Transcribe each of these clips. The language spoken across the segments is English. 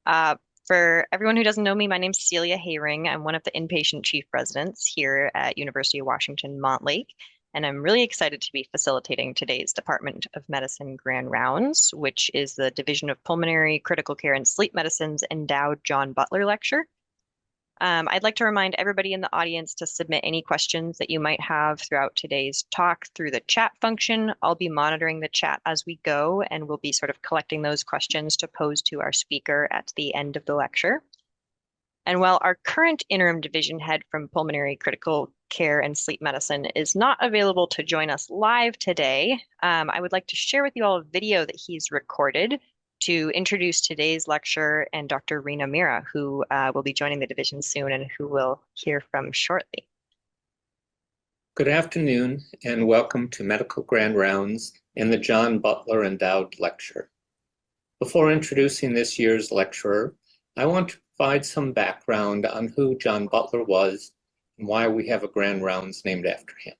Uh, for everyone who doesn't know me, my name's Celia Hayring. I'm one of the inpatient chief residents here at University of Washington Montlake, and I'm really excited to be facilitating today's Department of Medicine Grand Rounds, which is the Division of Pulmonary, Critical Care, and Sleep Medicine's endowed John Butler Lecture. I'd like to remind everybody in the audience to submit any questions that you might have throughout today's talk through the chat function. I'll be monitoring the chat as we go, and we'll be sort of collecting those questions to pose to our speaker at the end of the lecture. And while our current interim division head from Pulmonary Critical Care and Sleep Medicine is not available to join us live today, I would like to share with you all a video that he's recorded to introduce today's lecturer and Dr. Rina Mira, who will be joining the division soon and who we'll hear from shortly. Good afternoon and welcome to Medical Grand Rounds in the John Butler Endowed Lecture. Before introducing this year's lecturer, I want to provide some background on who John Butler was and why we have a Grand Rounds named after him.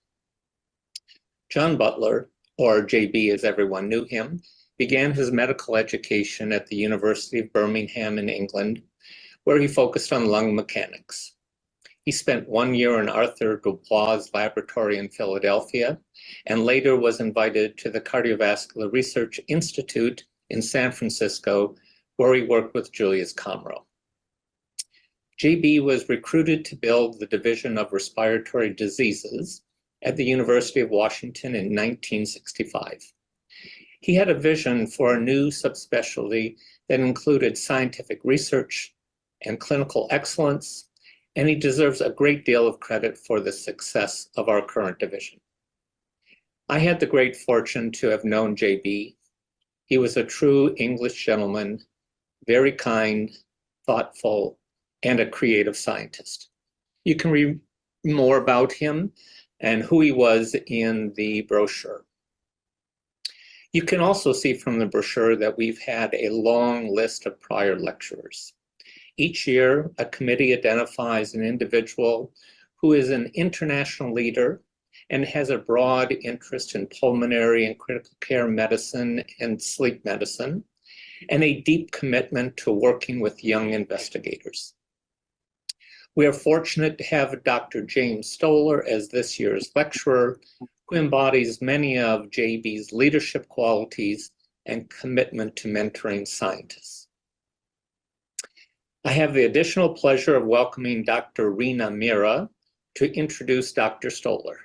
John Butler, or JB as everyone knew him, began his medical education at the University of Birmingham in England, where he focused on lung mechanics. He spent 1 year in Arthur Dubois' laboratory in Philadelphia, and later was invited to the Cardiovascular Research Institute in San Francisco, where he worked with Julius Comro. JB was recruited to build the Division of Respiratory Diseases at the University of Washington in 1965. He had a vision for a new subspecialty that included scientific research and clinical excellence, and he deserves a great deal of credit for the success of our current division. I had the great fortune to have known JB. He was a true English gentleman, very kind, thoughtful, and a creative scientist. You can read more about him and who he was in the brochure. You can also see from the brochure that we've had a long list of prior lecturers. Each year, a committee identifies an individual who is an international leader and has a broad interest in pulmonary and critical care medicine and sleep medicine, and a deep commitment to working with young investigators. We are fortunate to have Dr. James Stoller as this year's lecturer, who embodies many of JB's leadership qualities and commitment to mentoring scientists. I have the additional pleasure of welcoming Dr. Rina Mira to introduce Dr. Stoller.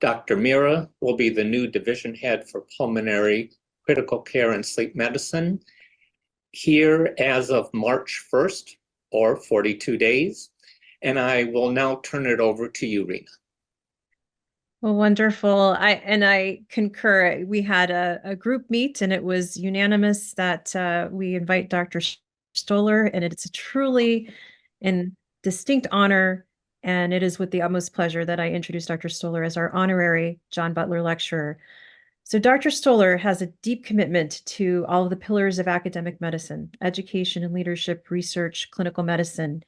Dr. Mira will be the new division head for pulmonary, critical care, and sleep medicine here as of March 1st, or 42 days. And I will now turn it over to you, Rina. Well, wonderful. I concur. We had a group meet, and it was unanimous that we invite Dr. Stoller, and it's a truly and distinct honor, and it is with the utmost pleasure that I introduce Dr. Stoller as our honorary John Butler Lecturer. So Dr. Stoller has a deep commitment to all of the pillars of academic medicine: education and leadership, research, clinical medicine.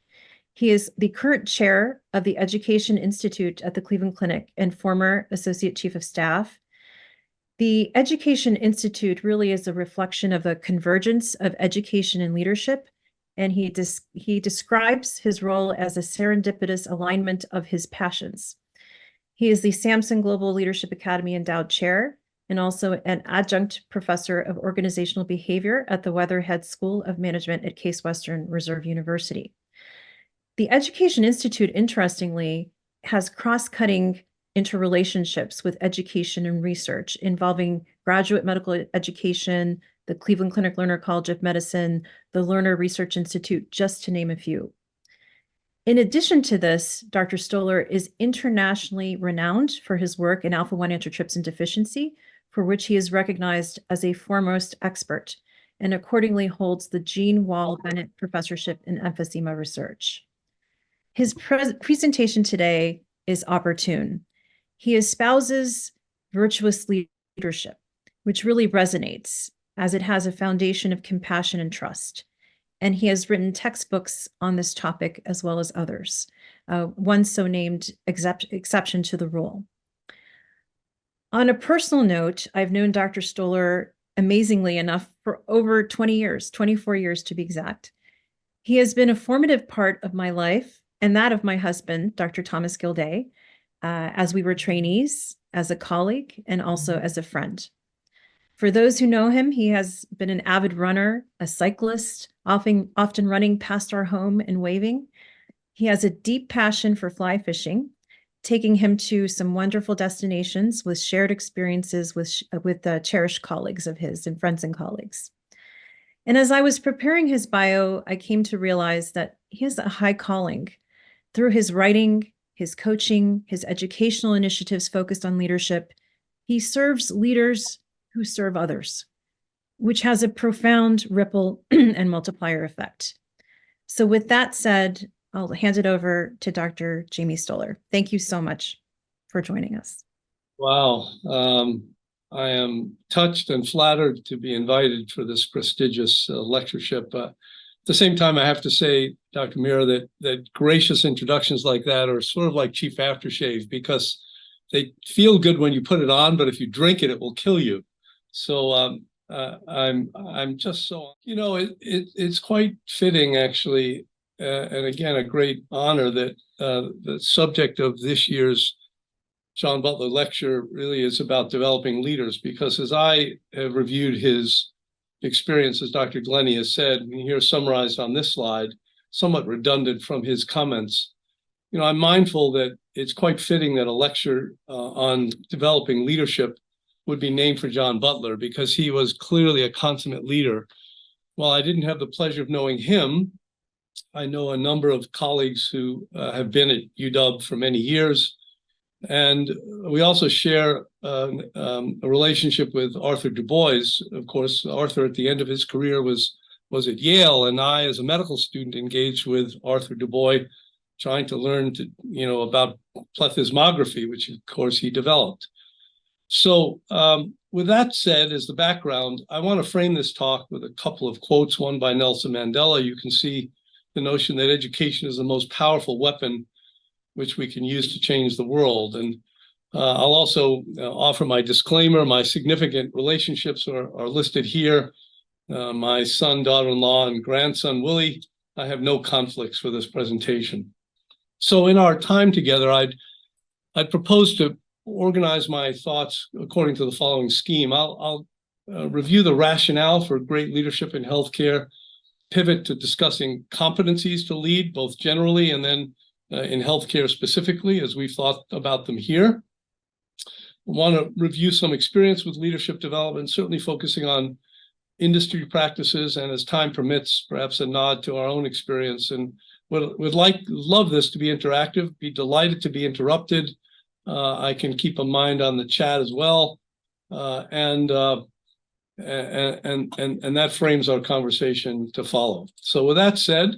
He is the current chair of the Education Institute at the Cleveland Clinic and former associate chief of staff. The Education Institute really is a reflection of the convergence of education and leadership, and he describes his role as a serendipitous alignment of his passions. He is the Samson Global Leadership Academy endowed chair and also an adjunct professor of organizational behavior at the Weatherhead School of Management at Case Western Reserve University. The Education Institute, interestingly, has cross-cutting interrelationships with education and research involving graduate medical education, the Cleveland Clinic Lerner College of Medicine, the Lerner Research Institute, just to name a few. In addition to this, Dr. Stoller is internationally renowned for his work in alpha-1 antitrypsin deficiency, for which he is recognized as a foremost expert, and accordingly holds the Jean Wall Bennett Professorship in Emphysema Research. His presentation today is opportune. He espouses virtuous leadership, which really resonates as it has a foundation of compassion and trust. And he has written textbooks on this topic as well as others, one so named Exception to the Rule. On a personal note, I've known Dr. Stoller amazingly enough for over 20 years, 24 years to be exact. He has been a formative part of my life and that of my husband, Dr. Thomas Gilday, as we were trainees, as a colleague, and also as a friend. For those who know him, he has been an avid runner, a cyclist, often running past our home and waving. He has a deep passion for fly fishing, taking him to some wonderful destinations with shared experiences with cherished colleagues of his and friends and colleagues. And as I was preparing his bio, I came to realize that he has a high calling through his writing, his coaching, his educational initiatives focused on leadership. He serves leaders who serve others, which has a profound ripple and multiplier effect. So with that said, I'll hand it over to Dr. Jamie Stoller. Thank you so much for joining us. Wow. I am touched and flattered to be invited for this prestigious lectureship. At the same time, I have to say, Dr. Mira, that gracious introductions like that are sort of like cheap aftershave, because they feel good when you put it on, but if you drink it, it will kill you. So I'm just so, it's quite fitting, actually, and again, a great honor that the subject of this year's John Butler lecture really is about developing leaders, because as I have reviewed his experience, as Dr. Glennie has said, and here summarized on this slide, somewhat redundant from his comments, I'm mindful that it's quite fitting that a lecture on developing leadership would be named for John Butler, because he was clearly a consummate leader. While I didn't have the pleasure of knowing him, I know a number of colleagues who have been at UW for many years. And we also share a relationship with Arthur Du Bois. Of course, Arthur at the end of his career was at Yale, and I, as a medical student, engaged with Arthur Du Bois, trying to learn about plethysmography, which of course he developed. So with that said, as the background, I want to frame this talk with a couple of quotes, one by Nelson Mandela. You can see the notion that education is the most powerful weapon which we can use to change the world. And I'll also offer my disclaimer. My significant relationships are listed here. My son, daughter-in-law, and grandson, Willie. I have no conflicts for this presentation. So in our time together, I'd propose to organize my thoughts according to the following scheme. I'll review the rationale for great leadership in healthcare, pivot to discussing competencies to lead, both generally and then in healthcare specifically, as we've thought about them here. I want to review some experience with leadership development, certainly focusing on industry practices, and as time permits, perhaps a nod to our own experience. And would love this to be interactive, be delighted to be interrupted. I can keep a mind on the chat as well. And that frames our conversation to follow. So with that said,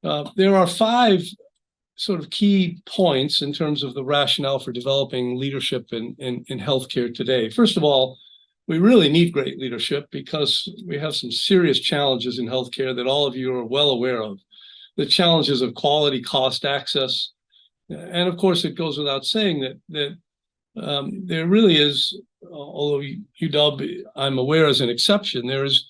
there are 5 sort of key points in terms of the rationale for developing leadership in healthcare today. First of all, we really need great leadership because we have some serious challenges in healthcare that all of you are well aware of. The challenges of quality, cost, access. And of course, it goes without saying that there really is, although UW, I'm aware, is an exception, there is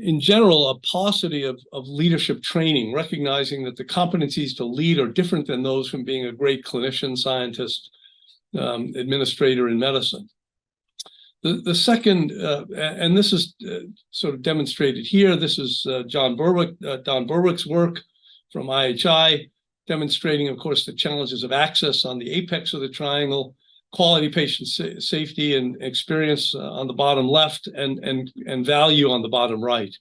in general, a paucity of leadership training, recognizing that the competencies to lead are different than those from being a great clinician, scientist, administrator in medicine. The second, and this is sort of demonstrated here, this is Don Berwick's work from IHI, demonstrating, of course, the challenges of access on the apex of the triangle, quality patient safety and experience on the bottom left, and value on the bottom right.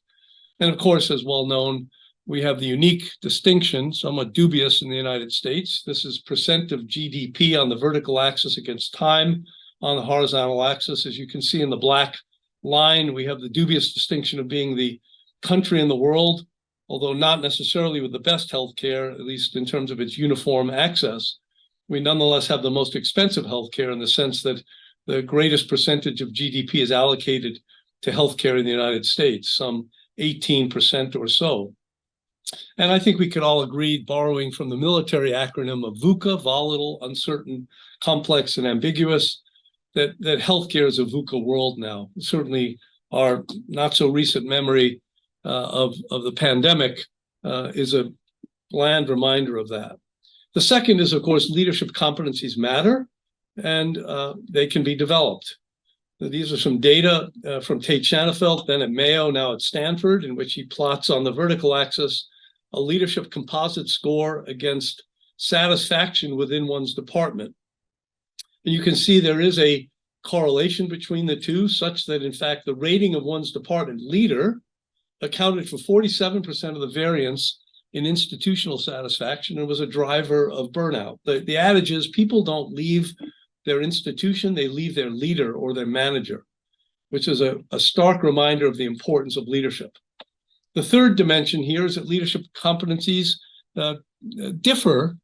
And of course, as well known, we have the unique distinction, somewhat dubious in the United States. This is percent of GDP on the vertical axis against time on the horizontal axis. As you can see in the black line, we have the dubious distinction of being the country in the world, although not necessarily with the best healthcare, at least in terms of its uniform access. We nonetheless have the most expensive healthcare in the sense that the greatest percentage of GDP is allocated to healthcare in the United States, some 18% or so. And I think we could all agree, borrowing from the military acronym of VUCA, volatile, uncertain, complex, and ambiguous, that healthcare is a VUCA world now. Certainly our not so recent memory of the pandemic is a bland reminder of that. The second is, of course, leadership competencies matter, and they can be developed. These are some data from Tate Shanafelt, then at Mayo, now at Stanford, in which he plots on the vertical axis a leadership composite score against satisfaction within one's department. And you can see there is a correlation between the two, such that, in fact, the rating of one's department leader accounted for 47% of the variance in institutional satisfaction and was a driver of burnout. The adage is people don't leave their institution, they leave their leader or their manager, which is a stark reminder of the importance of leadership. The third dimension here is that leadership competencies differ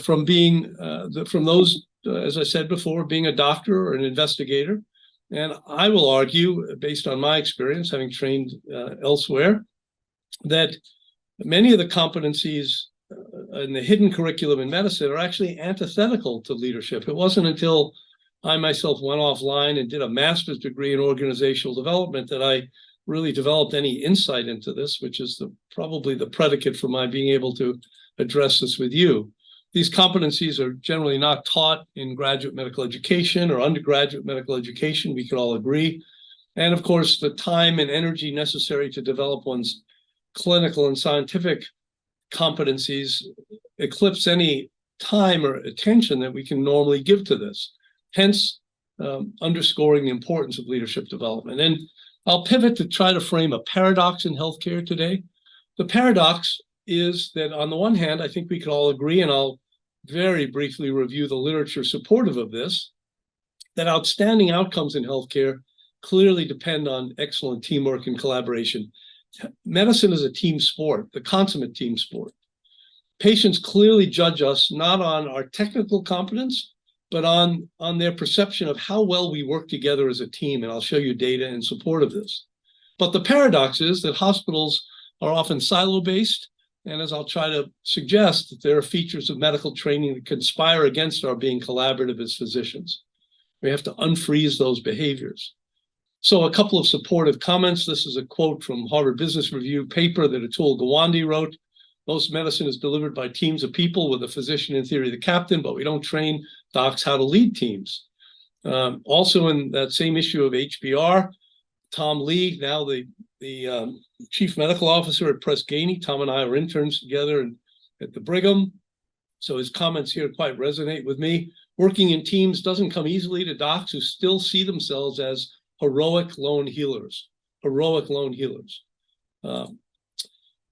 from those, as I said before, being a doctor or an investigator. And I will argue, based on my experience, having trained elsewhere, that many of the competencies in the hidden curriculum in medicine are actually antithetical to leadership. It wasn't until I myself went offline and did a master's degree in organizational development that I really developed any insight into this, which is probably the predicate for my being able to address this with you. These competencies are generally not taught in graduate medical education or undergraduate medical education, we can all agree. And of course, the time and energy necessary to develop one's clinical and scientific competencies eclipse any time or attention that we can normally give to this, hence underscoring the importance of leadership development. And I'll pivot to try to frame a paradox in healthcare today. The paradox is that on the one hand, I think we can all agree, and I'll very briefly review the literature supportive of this, that outstanding outcomes in healthcare clearly depend on excellent teamwork and collaboration. Medicine is a team sport, the consummate team sport. Patients clearly judge us not on our technical competence, but on their perception of how well we work together as a team. And I'll show you data in support of this. But the paradox is that hospitals are often silo-based. And as I'll try to suggest, that there are features of medical training that conspire against our being collaborative as physicians. We have to unfreeze those behaviors. So a couple of supportive comments. This is a quote from Harvard Business Review paper that Atul Gawande wrote. Most medicine is delivered by teams of people with a physician in theory the captain, but we don't train docs how to lead teams. Also in that same issue of HBR, Tom Lee, now the chief medical officer at Press Ganey. Tom and I were interns together at the Brigham. So his comments here quite resonate with me. Working in teams doesn't come easily to docs who still see themselves as heroic lone healers,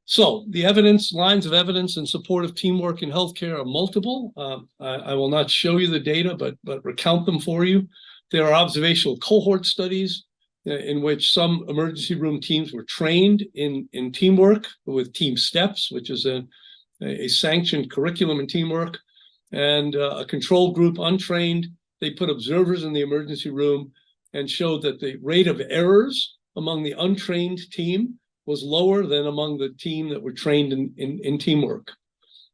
So the evidence, lines of evidence in support of teamwork in healthcare are multiple. I will not show you the data, but recount them for you. There are observational cohort studies in which some emergency room teams were trained in teamwork with team steps, which is a sanctioned curriculum in teamwork, and a control group untrained. They put observers in the emergency room and showed that the rate of errors among the untrained team was lower than among the team that were trained in teamwork.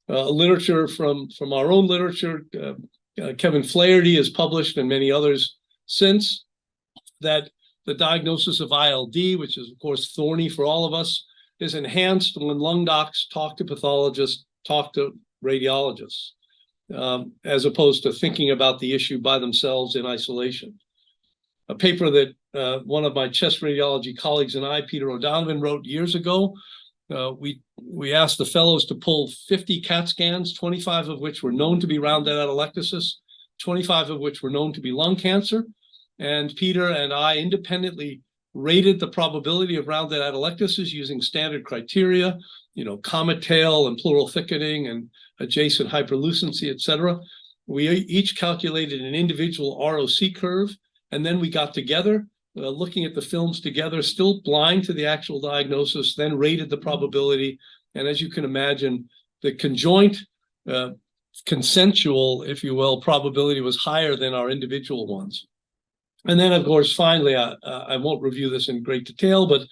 Literature from our own literature, Kevin Flaherty has published, and many others since, that the diagnosis of ILD, which is of course thorny for all of us, is enhanced when lung docs talk to pathologists, talk to radiologists, as opposed to thinking about the issue by themselves in isolation. A paper that one of my chest radiology colleagues and I, Peter O'Donovan, wrote years ago. We asked the fellows to pull 50 CAT scans, 25 of which were known to be rounded atelectasis, 25 of which were known to be lung cancer. And Peter and I independently rated the probability of rounded atelectasis using standard criteria, comet tail and pleural thickening and adjacent hyperlucency, et cetera. We each calculated an individual ROC curve. And then we got together, looking at the films together, still blind to the actual diagnosis, then rated the probability. And as you can imagine, the conjoint, consensual, if you will, probability was higher than our individual ones. And then, of course, finally, I won't review this in great detail, but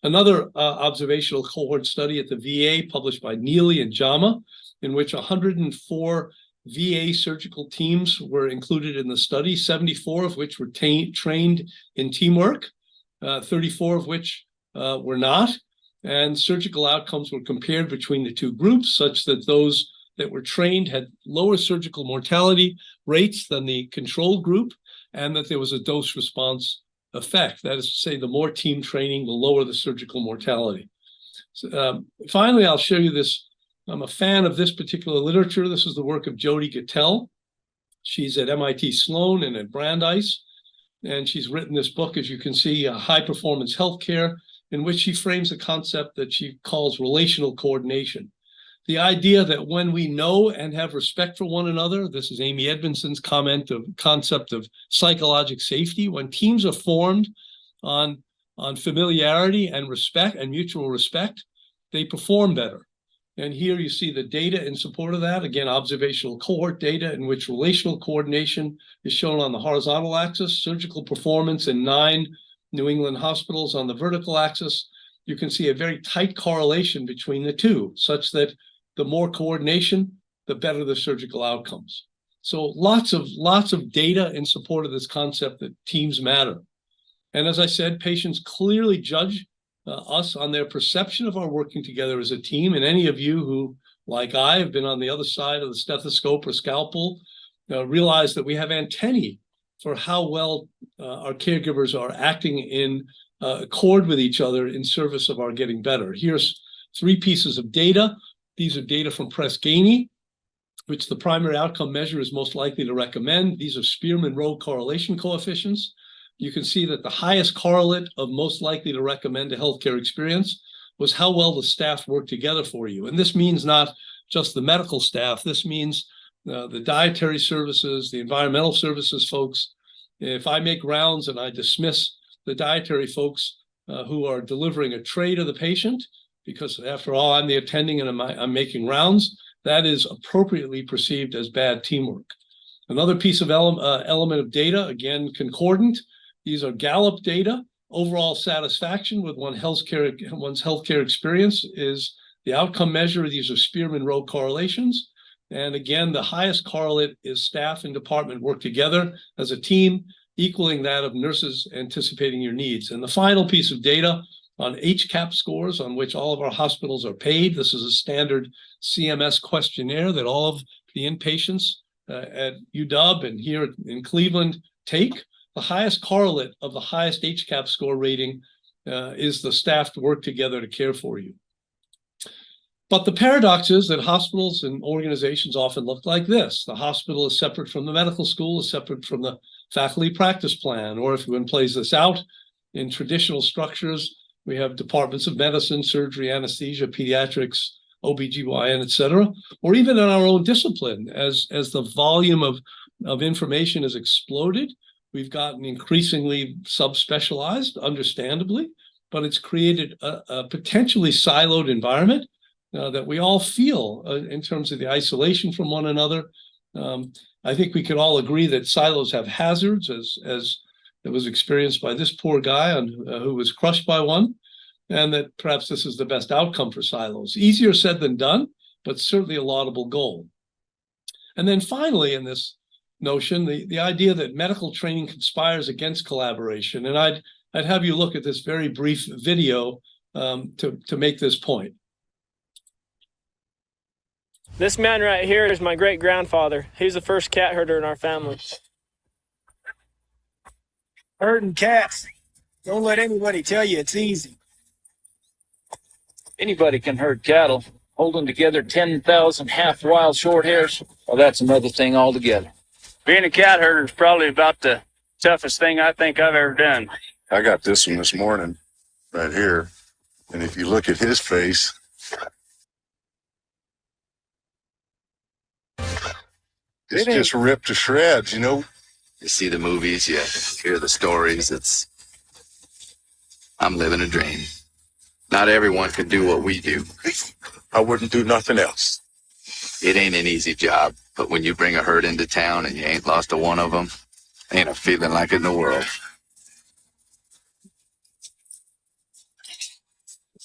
another observational cohort study at the VA published by Neely and Jama, in which 104 VA surgical teams were included in the study, 74 of which were trained in teamwork, 34 of which were not. and surgical outcomes were compared between the two groups, such that those that were trained had lower surgical mortality rates than the control group, and that there was a dose response effect. That is to say, the more team training, the lower the surgical mortality. So, finally, I'll show you this. I'm a fan of this particular literature. This is the work of Jodi Gittell. She's at MIT Sloan and at Brandeis, and she's written this book, as you can see, High Performance Healthcare, in which she frames a concept that she calls relational coordination. The idea that when we know and have respect for one another, this is Amy Edmondson's concept of psychological safety, when teams are formed on familiarity and respect and mutual respect, they perform better. And here you see the data in support of that. Again, observational cohort data in which relational coordination is shown on the horizontal axis, surgical performance in 9 New England hospitals on the vertical axis. You can see a very tight correlation between the two, such that the more coordination, the better the surgical outcomes. So lots of data in support of this concept that teams matter. And as I said, patients clearly judge us on their perception of our working together as a team. And any of you who, like I, have been on the other side of the stethoscope or scalpel, realize that we have antennae for how well our caregivers are acting in accord with each other in service of our getting better. Here's 3 pieces of data. These are data from Press Ganey, which the primary outcome measure is most likely to recommend. These are Spearman-Rowe correlation coefficients. You can see that the highest correlate of most likely to recommend a healthcare experience was how well the staff work together for you. And this means not just the medical staff. This means the dietary services, the environmental services folks. If I make rounds and I dismiss the dietary folks who are delivering a tray to the patient, because after all, I'm the attending and I'm making rounds, that is appropriately perceived as bad teamwork. Another piece of element of data, again, concordant. These are Gallup data. Overall satisfaction with one's healthcare experience is the outcome measure. These are Spearman-Rowe correlations. And again, the highest correlate is staff and department work together as a team, equaling that of nurses anticipating your needs. And the final piece of data on HCAP scores, on which all of our hospitals are paid. This is a standard CMS questionnaire that all of the inpatients at UW and here in Cleveland take. The highest correlate of the highest HCAP score rating is the staff to work together to care for you. But the paradox is that hospitals and organizations often look like this. The hospital is separate from the medical school, is separate from the faculty practice plan, or if one plays this out in traditional structures, we have departments of medicine, surgery, anesthesia, pediatrics, OBGYN, et cetera, or even in our own discipline, as the volume of information has exploded, we've gotten increasingly subspecialized, understandably, but it's created a potentially siloed environment that we all feel in terms of the isolation from one another. I think we could all agree that silos have hazards, as it was experienced by this poor guy who was crushed by one, and that perhaps this is the best outcome for silos. Easier said than done, but certainly a laudable goal. And then finally, in this notion, the idea that medical training conspires against collaboration. And I'd have you look at this very brief video to make this point. This man right here is my great-grandfather. He's the first cat herder in our family. Herding cats. Don't let anybody tell you it's easy. Anybody can herd cattle. Holding together 10,000 half-wild short hairs, well, that's another thing altogether. Being a cat herder is probably about the toughest thing I think I've ever done. I got this one this morning right here. And if you look at his face, it's just ripped to shreds, you know. You see the movies, you hear the stories. I'm living a dream. Not everyone can do what we do. I wouldn't do nothing else. It ain't an easy job, but when you bring a herd into town and you ain't lost a one of them, ain't a feeling like it in the world.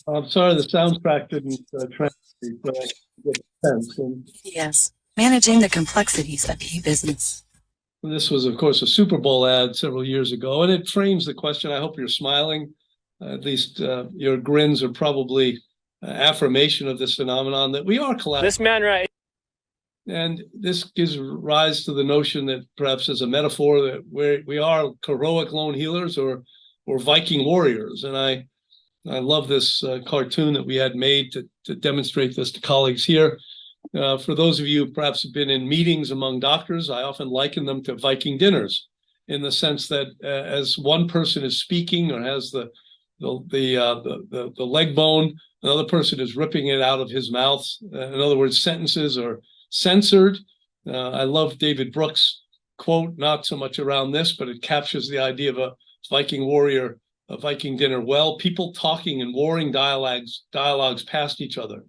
I'm sorry the soundtrack didn't translate, but I get the sense. Yes, managing the complexities of e-business. This was, of course, a Super Bowl ad several years ago, and it frames the question. I hope you're smiling. at least your grins are probably affirmation of this phenomenon, that we are collaborative. This man right. And this gives rise to the notion that perhaps as a metaphor that we are heroic lone healers or Viking warriors. And I love this cartoon that we had made to demonstrate this to colleagues here. For those of you who perhaps have been in meetings among doctors, I often liken them to Viking dinners, in the sense that as one person is speaking or has the leg bone, another person is ripping it out of his mouth. In other words, sentences are censored. I love David Brooks' quote, not so much around this, but it captures the idea of a Viking warrior, a Viking dinner well, people talking in warring dialogues past each other.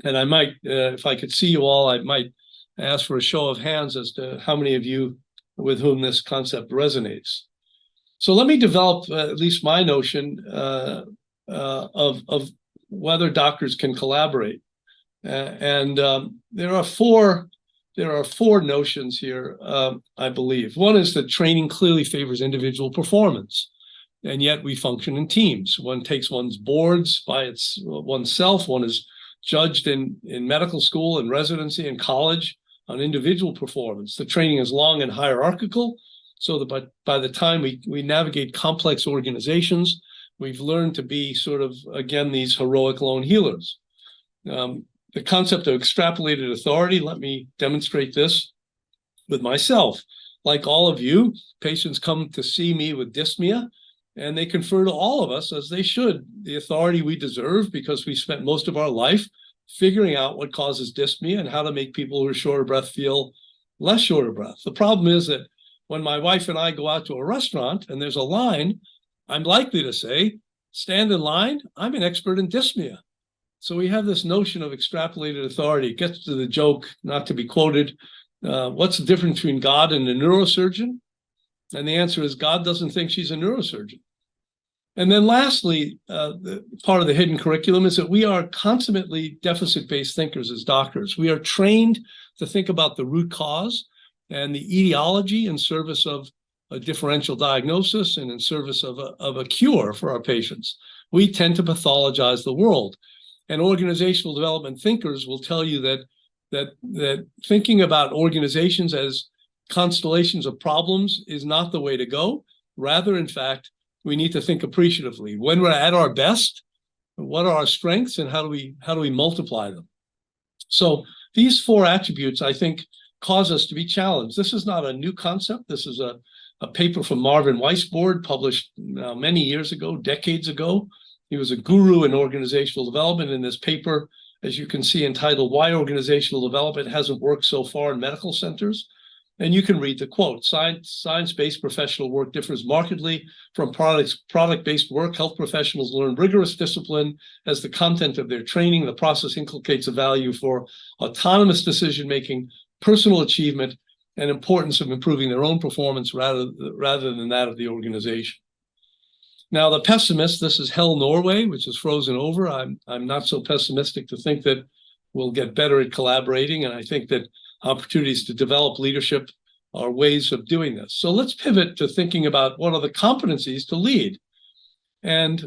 And I might, if I could see you all, I might ask for a show of hands as to how many of you with whom this concept resonates. So let me develop at least my notion of whether doctors can collaborate. There are four notions here, I believe. One is that training clearly favors individual performance, and yet we function in teams. One takes one's boards by oneself. One is judged in medical school and residency and college on individual performance. The training is long and hierarchical, so that by the time we navigate complex organizations, we've learned to be sort of, again, these heroic lone healers. The concept of extrapolated authority, let me demonstrate this with myself. Like all of you, patients come to see me with dyspnea, and they confer to all of us, as they should, the authority we deserve, because we spent most of our life figuring out what causes dyspnea and how to make people who are short of breath feel less short of breath. The problem is that when my wife and I go out to a restaurant and there's a line, I'm likely to say, stand in line, I'm an expert in dyspnea. So we have this notion of extrapolated authority. It gets to the joke, not to be quoted, what's the difference between God and a neurosurgeon? And the answer is God doesn't think she's a neurosurgeon. And then lastly, part of the hidden curriculum is that we are consummately deficit-based thinkers as doctors. We are trained to think about the root cause and the etiology in service of a differential diagnosis and in service of a cure for our patients. We tend to pathologize the world. And organizational development thinkers will tell you that thinking about organizations as constellations of problems is not the way to go. Rather, in fact, we need to think appreciatively. When we're at our best, what are our strengths and how do we multiply them? So these four attributes, I think, cause us to be challenged. This is not a new concept. This is a paper from Marvin Weisbord, published many years ago, decades ago. He was a guru in organizational development. In this paper, as you can see, entitled "Why Organizational Development Hasn't Worked So Far in Medical Centers." And you can read the quote: science-based professional work differs markedly from product-based work. Health professionals learn rigorous discipline as the content of their training. The process inculcates a value for autonomous decision-making, personal achievement, and importance of improving their own performance rather than that of the organization. Now, the pessimist, this is Hell Norway, which is frozen over. I'm not so pessimistic to think that we'll get better at collaborating, and I think that opportunities to develop leadership are ways of doing this. So let's pivot to thinking about what are the competencies to lead. And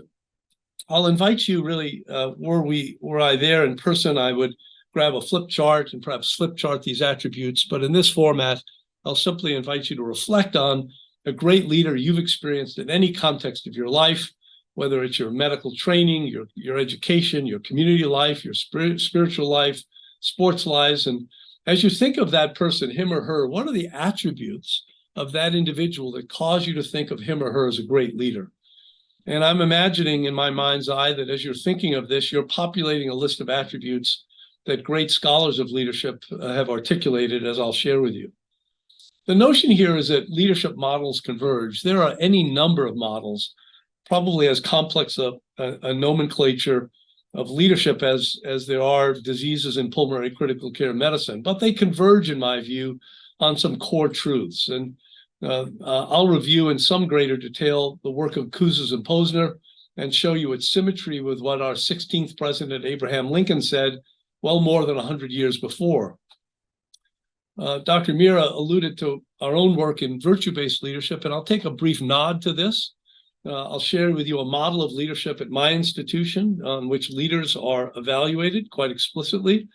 I'll invite you really, were I there in person, I would grab a flip chart and perhaps flip chart these attributes. But in this format, I'll simply invite you to reflect on a great leader you've experienced in any context of your life, whether it's your medical training, your education, your community life, your spiritual life, sports lives. And as you think of that person, him or her, what are the attributes of that individual that cause you to think of him or her as a great leader? And I'm imagining in my mind's eye that as you're thinking of this, you're populating a list of attributes that great scholars of leadership have articulated, as I'll share with you. The notion here is that leadership models converge. There are any number of models, probably as complex a nomenclature of leadership as there are diseases in pulmonary critical care medicine, but they converge, in my view, on some core truths. And I'll review in some greater detail the work of Kouzes and Posner and show you its symmetry with what our 16th president, Abraham Lincoln, said well more than 100 years before. Dr. Mira alluded to our own work in virtue-based leadership, and I'll take a brief nod to this. I'll share with you a model of leadership at my institution on which leaders are evaluated quite explicitly.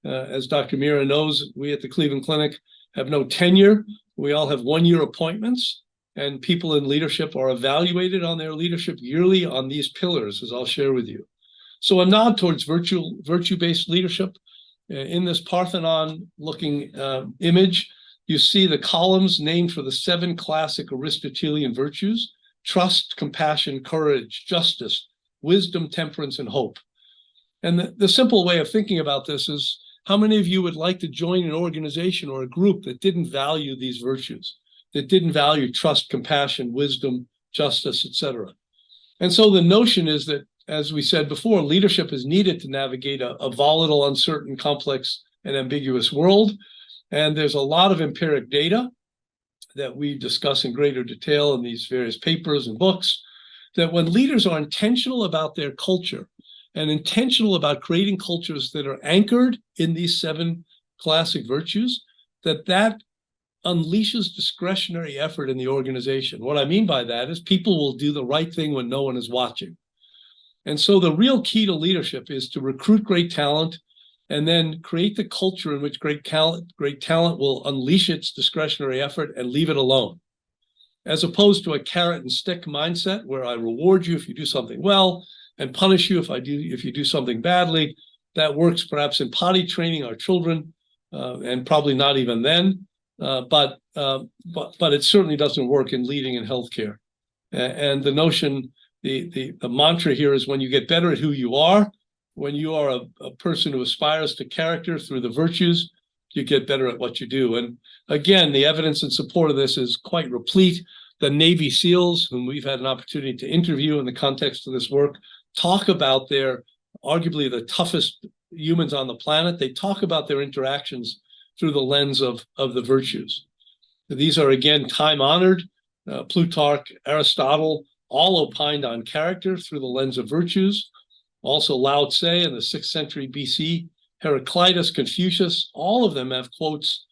As Dr. Mira knows, we at the Cleveland Clinic have no tenure. We all have one-year appointments, and people in leadership are evaluated on their leadership yearly on these pillars, as I'll share with you. So a nod towards virtue-based leadership. In this Parthenon-looking image, you see the columns named for the 7 classic Aristotelian virtues: trust, compassion, courage, justice, wisdom, temperance, and hope. And the simple way of thinking about this is, how many of you would like to join an organization or a group that didn't value these virtues, that didn't value trust, compassion, wisdom, justice, etc.? And so the notion is that, as we said before, leadership is needed to navigate a volatile, uncertain, complex, and ambiguous world. And there's a lot of empiric data that we discuss in greater detail in these various papers and books, that when leaders are intentional about their culture and intentional about creating cultures that are anchored in these 7 classic virtues, that unleashes discretionary effort in the organization. What I mean by that is people will do the right thing when no one is watching. And so the real key to leadership is to recruit great talent and then create the culture in which great talent will unleash its discretionary effort and leave it alone, as opposed to a carrot and stick mindset where I reward you if you do something well and punish you if you do something badly. That works perhaps in potty training our children, and probably not even then. But it certainly doesn't work in leading in healthcare. And the notion, the mantra here is, when you get better at who you are, when you are a person who aspires to character through the virtues, you get better at what you do. And again, the evidence in support of this is quite replete. The Navy SEALs, whom we've had an opportunity to interview in the context of this work, talk about their, arguably the toughest humans on the planet. They talk about their interactions through the lens of the virtues. These are, again, time-honored. Plutarch, Aristotle, all opined on character through the lens of virtues. Also Lao Tse in the 6th century BC, Heraclitus, Confucius, all of them have quotes.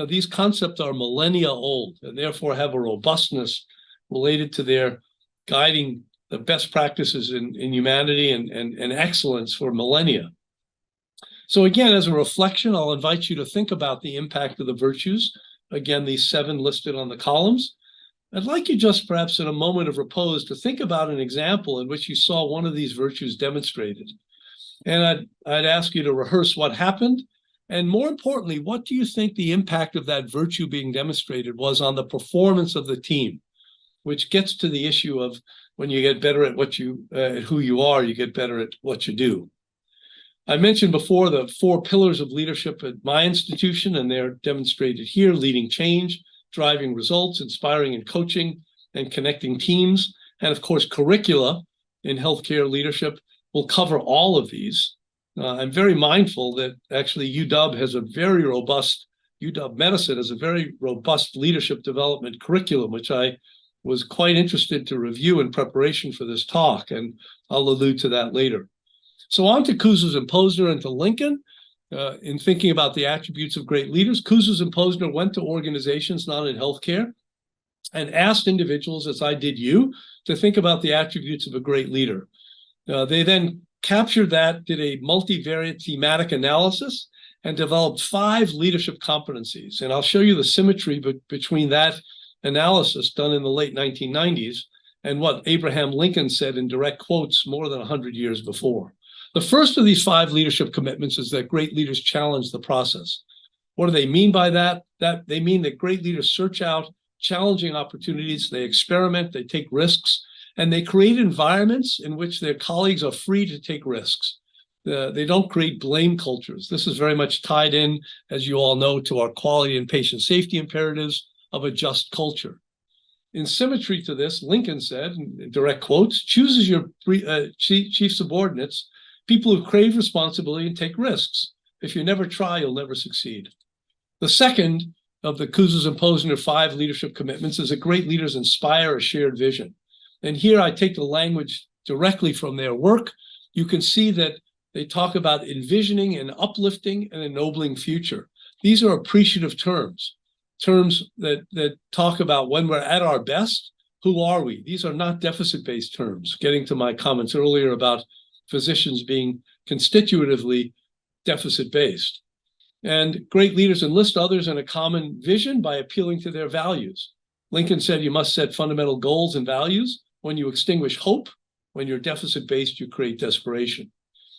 These concepts are millennia old and therefore have a robustness related to their guiding the best practices in humanity and excellence for millennia. So again, as a reflection, I'll invite you to think about the impact of the virtues. Again, these 7 listed on the columns. I'd like you just perhaps in a moment of repose to think about an example in which you saw one of these virtues demonstrated. And I'd ask you to rehearse what happened. And more importantly, what do you think the impact of that virtue being demonstrated was on the performance of the team, which gets to the issue of, when you get better at who you are, you get better at what you do. I mentioned before the 4 pillars of leadership at my institution, and they're demonstrated here: leading change, driving results, inspiring and coaching, and connecting teams. And of course, curricula in healthcare leadership will cover all of these. I'm very mindful that actually UW Medicine has a very robust leadership development curriculum, which I was quite interested to review in preparation for this talk, and I'll allude to that later. So on to Kouzes and Posner and to Lincoln. In thinking about the attributes of great leaders, Kouzes and Posner went to organizations not in healthcare and asked individuals, as I did you, to think about the attributes of a great leader. They then captured that, did a multivariate thematic analysis, and developed 5 leadership competencies. And I'll show you the symmetry between that analysis done in the late 1990s and what Abraham Lincoln said in direct quotes more than 100 years before. The first of these 5 leadership commitments is that great leaders challenge the process. What do they mean by that? That they mean that great leaders search out challenging opportunities, they experiment, they take risks, and they create environments in which their colleagues are free to take risks. They don't create blame cultures. This is very much tied in, as you all know, to our quality and patient safety imperatives of a just culture. In symmetry to this, Lincoln said, in direct quotes, chooses your chief subordinates, people who crave responsibility and take risks. If you never try, you'll never succeed. The second of the Kouzes and Posner 5 leadership commitments is that great leaders inspire a shared vision. And here I take the language directly from their work. You can see that they talk about envisioning an uplifting and ennobling future. These are appreciative terms that talk about when we're at our best, Who are we? These are not deficit-based terms, getting to my comments earlier about physicians being constitutively deficit-based. And great leaders enlist others in a common vision by appealing to their values. Lincoln said you must set fundamental goals and values. When you extinguish hope, when you're deficit-based, you create desperation.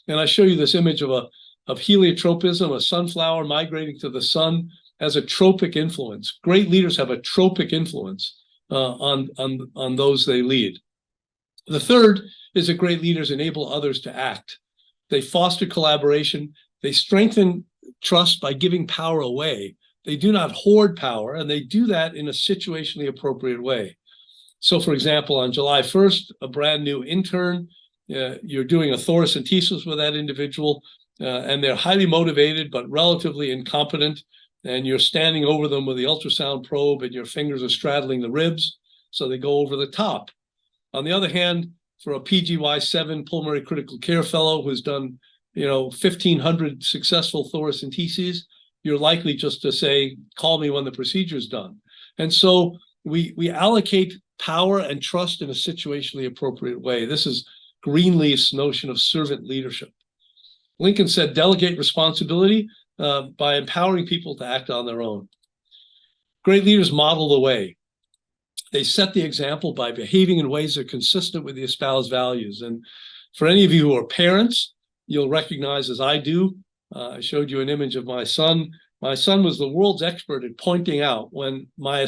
And I show you this image of heliotropism, a sunflower migrating to the sun, as a tropic influence. Great leaders have a tropic influence on those they lead. The third is that great leaders enable others to act. They foster collaboration. They strengthen trust by giving power away. They do not hoard power, and they do that in a situationally appropriate way. So, for example, on July 1st, a brand new intern, you're doing a thoracentesis with that individual, and they're highly motivated but relatively incompetent, and you're standing over them with the ultrasound probe and your fingers are straddling the ribs, so they go over the top. On the other hand, for a PGY-7 pulmonary critical care fellow who's done 1,500 successful thoracenteses, you're likely just to say, call me when the procedure's done. And so we allocate power and trust in a situationally appropriate way. This is Greenleaf's notion of servant leadership. Lincoln said, delegate responsibility by empowering people to act on their own. Great leaders model the way. They set the example by behaving in ways that are consistent with the espoused values. And for any of you who are parents, you'll recognize, as I do, I showed you an image of my son. My son was the world's expert at pointing out when my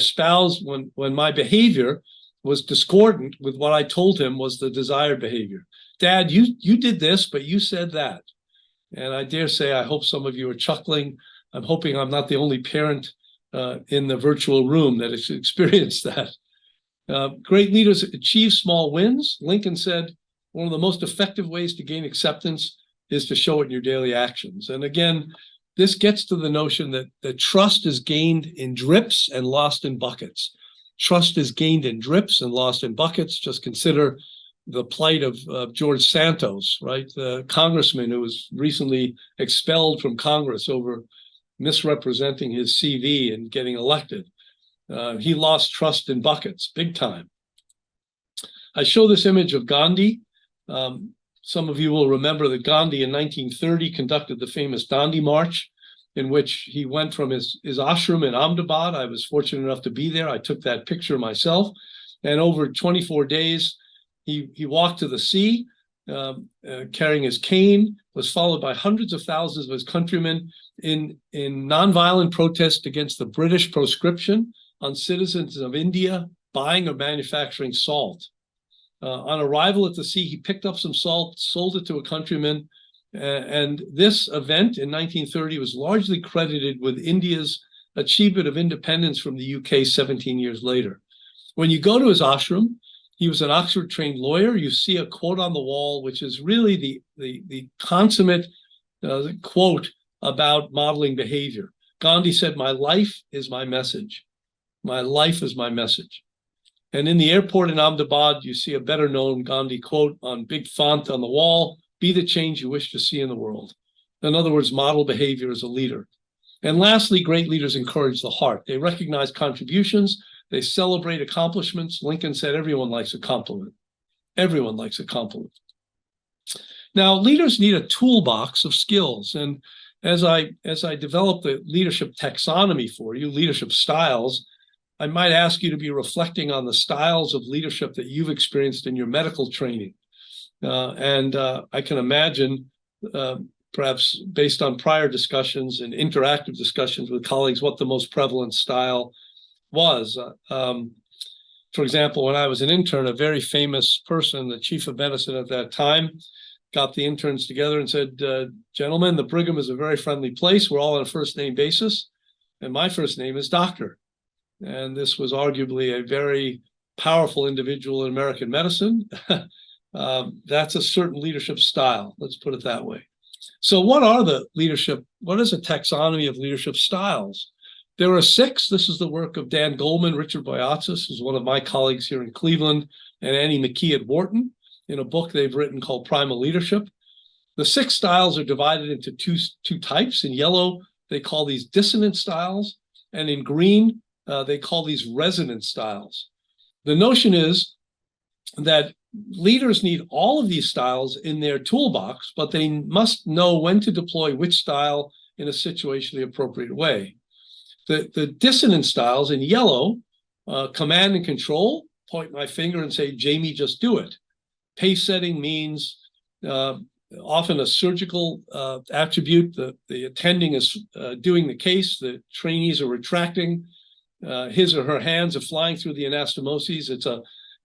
behavior was discordant with what I told him was the desired behavior. Dad, you did this, but you said that. And I dare say, I hope some of you are chuckling. I'm hoping I'm not the only parent in the virtual room that has experienced that. Great leaders achieve small wins. Lincoln said, one of the most effective ways to gain acceptance is to show it in your daily actions. And again, this gets to the notion that trust is gained in drips and lost in buckets. Trust is gained in drips and lost in buckets. Just consider the plight of George Santos, right? The congressman who was recently expelled from Congress over misrepresenting his CV and getting elected. He lost trust in buckets, big time. I show this image of Gandhi. Some of you will remember that Gandhi in 1930 conducted the famous Dandi March, in which he went from his ashram in Ahmedabad. I was fortunate enough to be there. I took that picture myself. And over 24 days, he walked to the sea, carrying his cane, was followed by hundreds of thousands of his countrymen in nonviolent protest against the British proscription on citizens of India buying or manufacturing salt. On arrival at the sea, he picked up some salt, sold it to a countryman, and this event in 1930 was largely credited with India's achievement of independence from the UK 17 years later. When you go to his ashram, he was an Oxford-trained lawyer. You see a quote on the wall, which is really the consummate quote about modeling behavior. Gandhi said, "My life is my message. My life is my message." And in the airport in Ahmedabad, you see a better known Gandhi quote on big font on the wall: "Be the change you wish to see in the world." In other words, model behavior as a leader. And lastly, great leaders encourage the heart. They recognize contributions. They celebrate accomplishments. Lincoln said, everyone likes a compliment. Everyone likes a compliment. Now, leaders need a toolbox of skills. And as I develop the leadership taxonomy for you, leadership styles, I might ask you to be reflecting on the styles of leadership that you've experienced in your medical training. I can imagine, perhaps based on prior discussions and interactive discussions with colleagues, what the most prevalent style was. For example, when I was an intern, a very famous person, the chief of medicine at that time, got the interns together and said, "Gentlemen, the Brigham is a very friendly place. We're all on a first name basis. And my first name is Doctor." And this was arguably a very powerful individual in American medicine. That's a certain leadership style. Let's put it that way. So what is a taxonomy of leadership styles? There are 6. This is the work of Dan Goleman, Richard Boyatzis, who's one of my colleagues here in Cleveland, and Annie McKee at Wharton, in a book they've written called Primal Leadership. The 6 styles are divided into two types. In yellow, they call these dissonant styles, and in green, they call these resonant styles. The notion is that leaders need all of these styles in their toolbox, but they must know when to deploy which style in a situationally appropriate way. The dissonant styles in yellow, command and control, point my finger and say, Jamie, just do it. Pace setting means often a surgical attribute. The attending is doing the case, the trainees are retracting, his or her hands are flying through the anastomoses.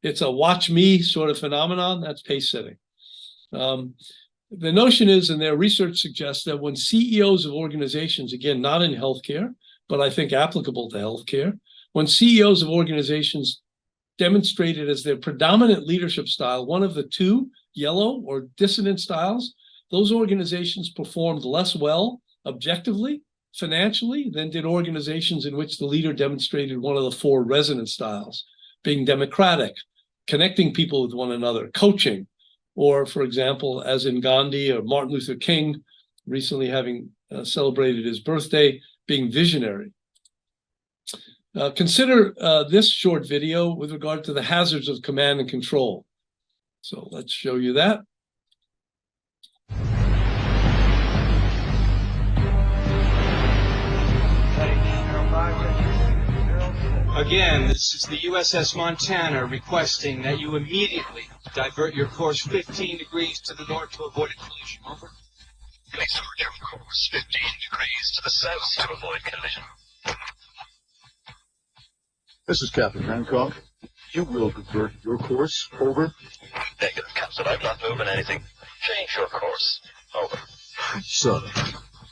It's a watch me sort of phenomenon. That's pace setting. The notion is, and their research suggests, that when CEOs of organizations, again, not in healthcare, but I think applicable to healthcare, when CEOs of organizations demonstrated as their predominant leadership style one of the two, yellow or dissonant styles, those organizations performed less well objectively, financially, than did organizations in which the leader demonstrated one of the four resonant styles, being democratic, connecting people with one another, coaching, or, for example, as in Gandhi or Martin Luther King, recently having celebrated his birthday, being visionary. Consider this short video with regard to the hazards of command and control. So let's show you that. Again, this is the USS Montana requesting that you immediately divert your course 15 degrees to the north to avoid a collision. Over. Please divert your course 15 degrees to the south to avoid collision. This is Captain Hancock. You will divert your course. Over. Negative, Captain. I'm not moving anything. Change your course. Over. Son,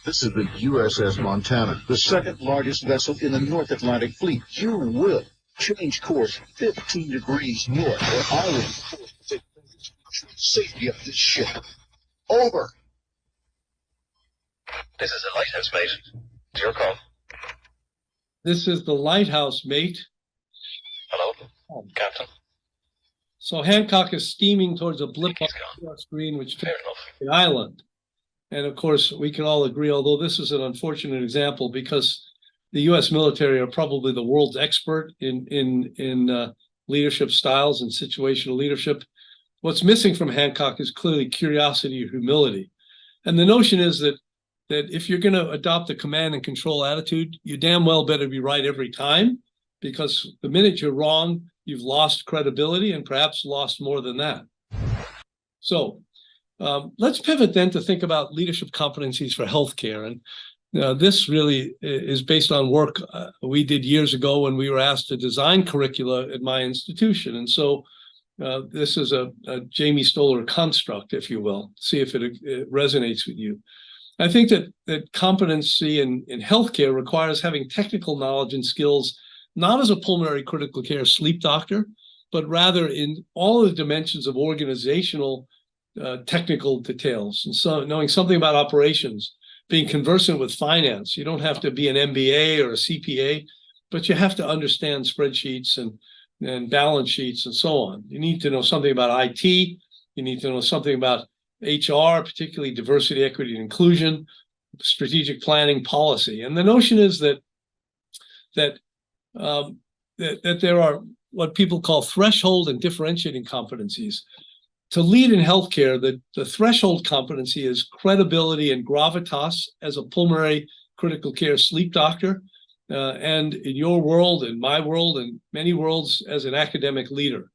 this is the USS Montana, the second largest vessel in the North Atlantic Fleet. You will change course 15 degrees north, or I will force the safety of this ship. Over. This is a lighthouse, mate. It's your call. This is the lighthouse, mate. Hello, Captain. So Hancock is steaming towards a blip on the screen, which Fair took the island. And of course, we can all agree, although this is an unfortunate example, because the U.S. military are probably the world's expert in leadership styles and situational leadership. What's missing from Hancock is clearly curiosity or humility. And the notion is that if you're going to adopt a command and control attitude, you damn well better be right every time, because the minute you're wrong, you've lost credibility and perhaps lost more than that. So let's pivot then to think about leadership competencies for healthcare. And this really is based on work we did years ago when we were asked to design curricula at my institution. And so this is a Jamie Stoller construct, if you will. See if it resonates with you. I think that competency in healthcare requires having technical knowledge and skills, not as a pulmonary critical care sleep doctor, but rather in all the dimensions of organizational technical details. And so knowing something about operations, being conversant with finance. You don't have to be an MBA or a CPA, but you have to understand spreadsheets and balance sheets and so on. You need to know something about IT. You need to know something about HR, particularly diversity, equity, and inclusion, strategic planning, policy. And the notion is that there are what people call threshold and differentiating competencies. To lead in healthcare, the threshold competency is credibility and gravitas as a pulmonary critical care sleep doctor, and in your world, in my world, and many worlds as an academic leader.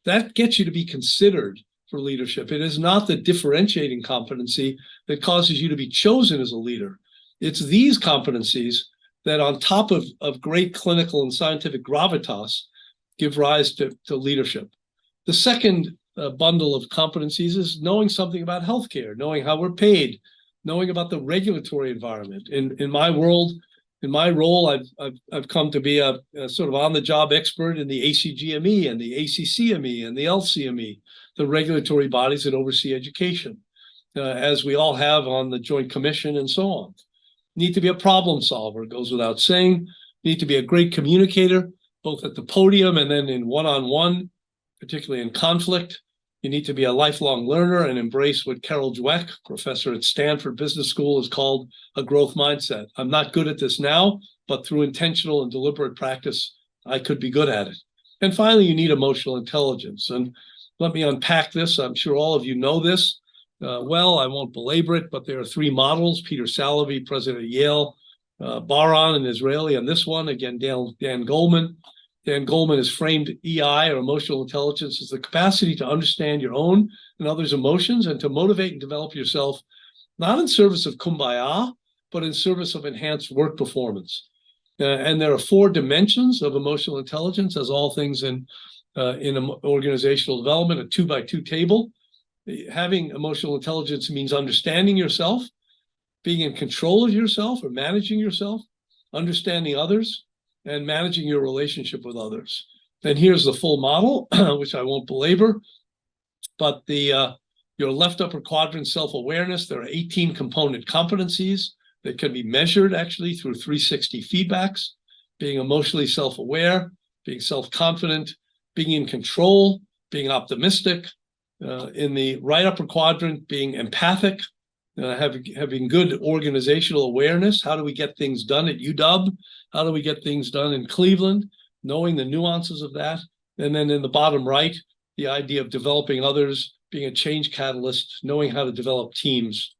That gets you to be considered for leadership. It is not the differentiating competency that causes you to be chosen as a leader. It's these competencies that, on top of great clinical and scientific gravitas, give rise to leadership. The second bundle of competencies is knowing something about healthcare, knowing how we're paid, knowing about the regulatory environment. In my world, in my role, I've come to be a sort of on-the-job expert in the ACGME and the ACCME and the LCME, the regulatory bodies that oversee education, as we all have on the Joint Commission and so on. Need to be a problem solver, goes without saying. Need to be a great communicator, both at the podium and then in one-on-one, particularly in conflict. You need to be a lifelong learner and embrace what Carol Dweck, professor at Stanford Business School, has called a growth mindset. I'm not good at this now, but through intentional and deliberate practice, I could be good at it. And finally, you need emotional intelligence. And let me unpack this. I'm sure all of you know this well. I won't belabor it, but there are three models: Peter Salovey, president of Yale, Baran, an Israeli, and this one, again, Dan Goleman. Dan Goleman has framed EI, or emotional intelligence, as the capacity to understand your own and others' emotions and to motivate and develop yourself, not in service of kumbaya, but in service of enhanced work performance. And there are four dimensions of emotional intelligence, as all things in organizational development, a 2x2 table. Having emotional intelligence means understanding yourself, being in control of yourself or managing yourself, understanding others, and managing your relationship with others. And here's the full model, which I won't belabor, but your left upper quadrant self-awareness, there are 18 component competencies that can be measured actually through 360 feedbacks: being emotionally self-aware, being self-confident, being in control, being optimistic. In the right upper quadrant, being empathic, having good organizational awareness. How do we get things done at UW? How do we get things done in Cleveland? Knowing the nuances of that. And then in the bottom right, the idea of developing others, being a change catalyst, knowing how to develop teams.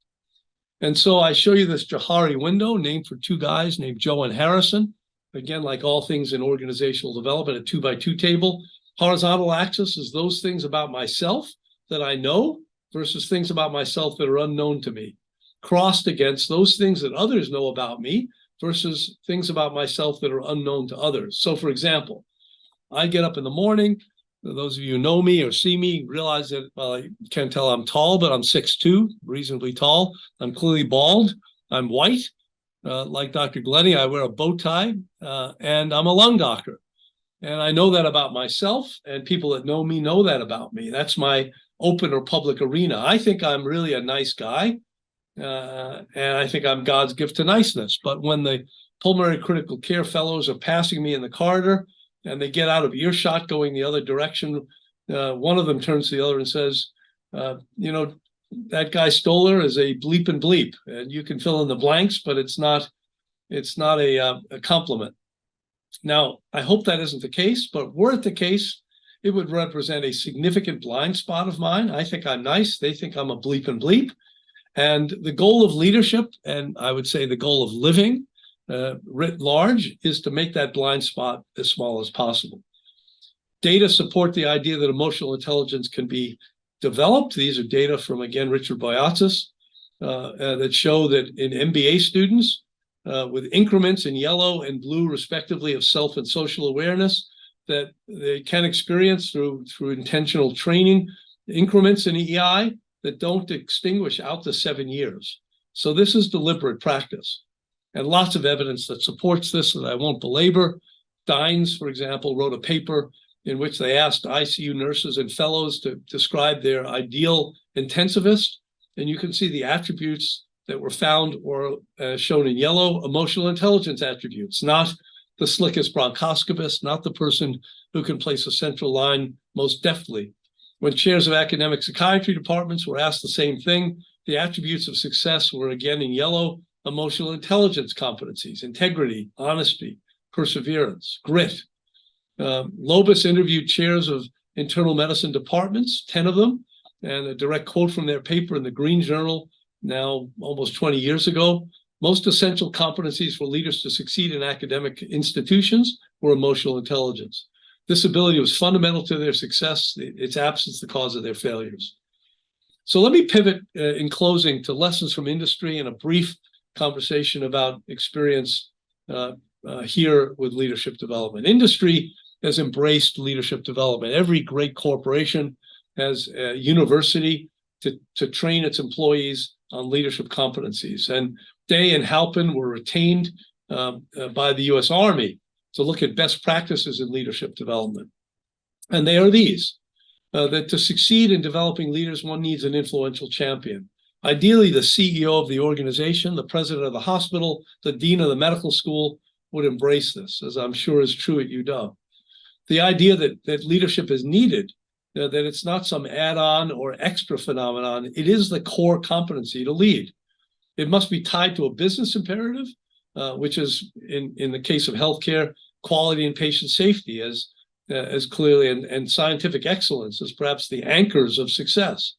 And so I show you this Johari window named for two guys named Joe and Harrison. Again, like all things in organizational development, a 2x2 table. Horizontal axis is those things about myself that I know versus things about myself that are unknown to me, crossed against those things that others know about me versus things about myself that are unknown to others. So, for example, I get up in the morning. Those of you who know me or see me realize that, well, you can't tell I'm tall, but I'm 6'2", reasonably tall. I'm clearly bald. I'm white. Like Dr. Glennie, I wear a bow tie, and I'm a lung doctor. And I know that about myself, and people that know me know that about me. That's my open or public arena. I think I'm really a nice guy, and I think I'm God's gift to niceness. But when the pulmonary critical care fellows are passing me in the corridor and they get out of earshot going the other direction, one of them turns to the other and says, that guy Stoller is a bleep and bleep. And you can fill in the blanks, but it's not a compliment. Now, I hope that isn't the case, but were it the case, it would represent a significant blind spot of mine. I think I'm nice. They think I'm a bleep and bleep. And the goal of leadership, and I would say the goal of living writ large, is to make that blind spot as small as possible. Data support the idea that emotional intelligence can be developed. These are data from, again, Richard Boyatzis, that show that in MBA students, with increments in yellow and blue, respectively, of self and social awareness, that they can experience through intentional training, increments in EI that don't extinguish out to 7 years. So this is deliberate practice, and lots of evidence that supports this that I won't belabor. Dines, for example, wrote a paper in which they asked ICU nurses and fellows to describe their ideal intensivist, and you can see the attributes that were found or shown in yellow: emotional intelligence attributes, not the slickest bronchoscopist, not the person who can place a central line most deftly. When chairs of academic psychiatry departments were asked the same thing, the attributes of success were again in yellow: emotional intelligence competencies, integrity, honesty, perseverance, grit. Lobus interviewed chairs of internal medicine departments, 10 of them, and a direct quote from their paper in the Green Journal, now almost 20 years ago: most essential competencies for leaders to succeed in academic institutions were emotional intelligence. This ability was fundamental to their success, its absence the cause of their failures. So let me pivot in closing to lessons from industry and a brief conversation about experience here with leadership development. Industry has embraced leadership development. Every great corporation has a university to train its employees on leadership competencies. And Day and Halpin were retained by the U.S. Army to look at best practices in leadership development. And they are these: that to succeed in developing leaders, one needs an influential champion. Ideally, the CEO of the organization, the president of the hospital, the dean of the medical school would embrace this, as I'm sure is true at UW. The idea that leadership is needed, that it's not some add-on or extra phenomenon, it is the core competency to lead. It must be tied to a business imperative, which is, in the case of healthcare, quality and patient safety, as as clearly, and scientific excellence as perhaps the anchors of success.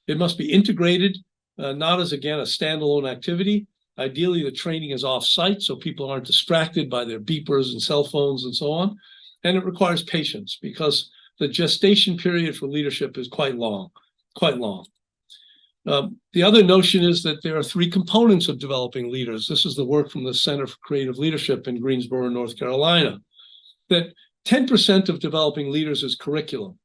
It must be integrated, not as, again, a standalone activity. Ideally, the training is off-site so people aren't distracted by their beepers and cell phones and so on. And it requires patience because the gestation period for leadership is quite long, quite long. The other notion is that there are three components of developing leaders. This is the work from the Center for Creative Leadership in Greensboro, North Carolina, that 10% of developing leaders is curriculum.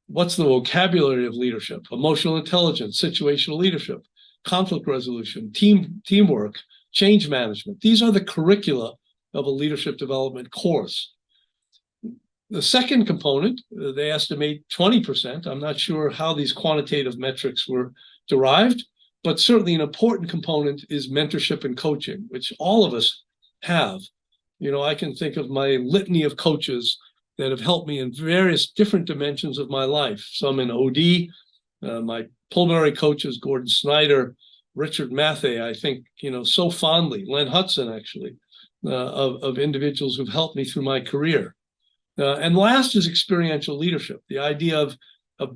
What's the vocabulary of leadership? Emotional intelligence, situational leadership, conflict resolution, teamwork, change management. These are the curricula of a leadership development course. The second component, they estimate 20%. I'm not sure how these quantitative metrics were derived, but certainly an important component is mentorship and coaching, which all of us have. You know, I can think of my litany of coaches that have helped me in various different dimensions of my life, some in OD, my pulmonary coaches, Gordon Snyder, Richard Mathey, I think, you know, so fondly, Len Hudson, actually, of individuals who've helped me through my career. And last is experiential leadership, the idea of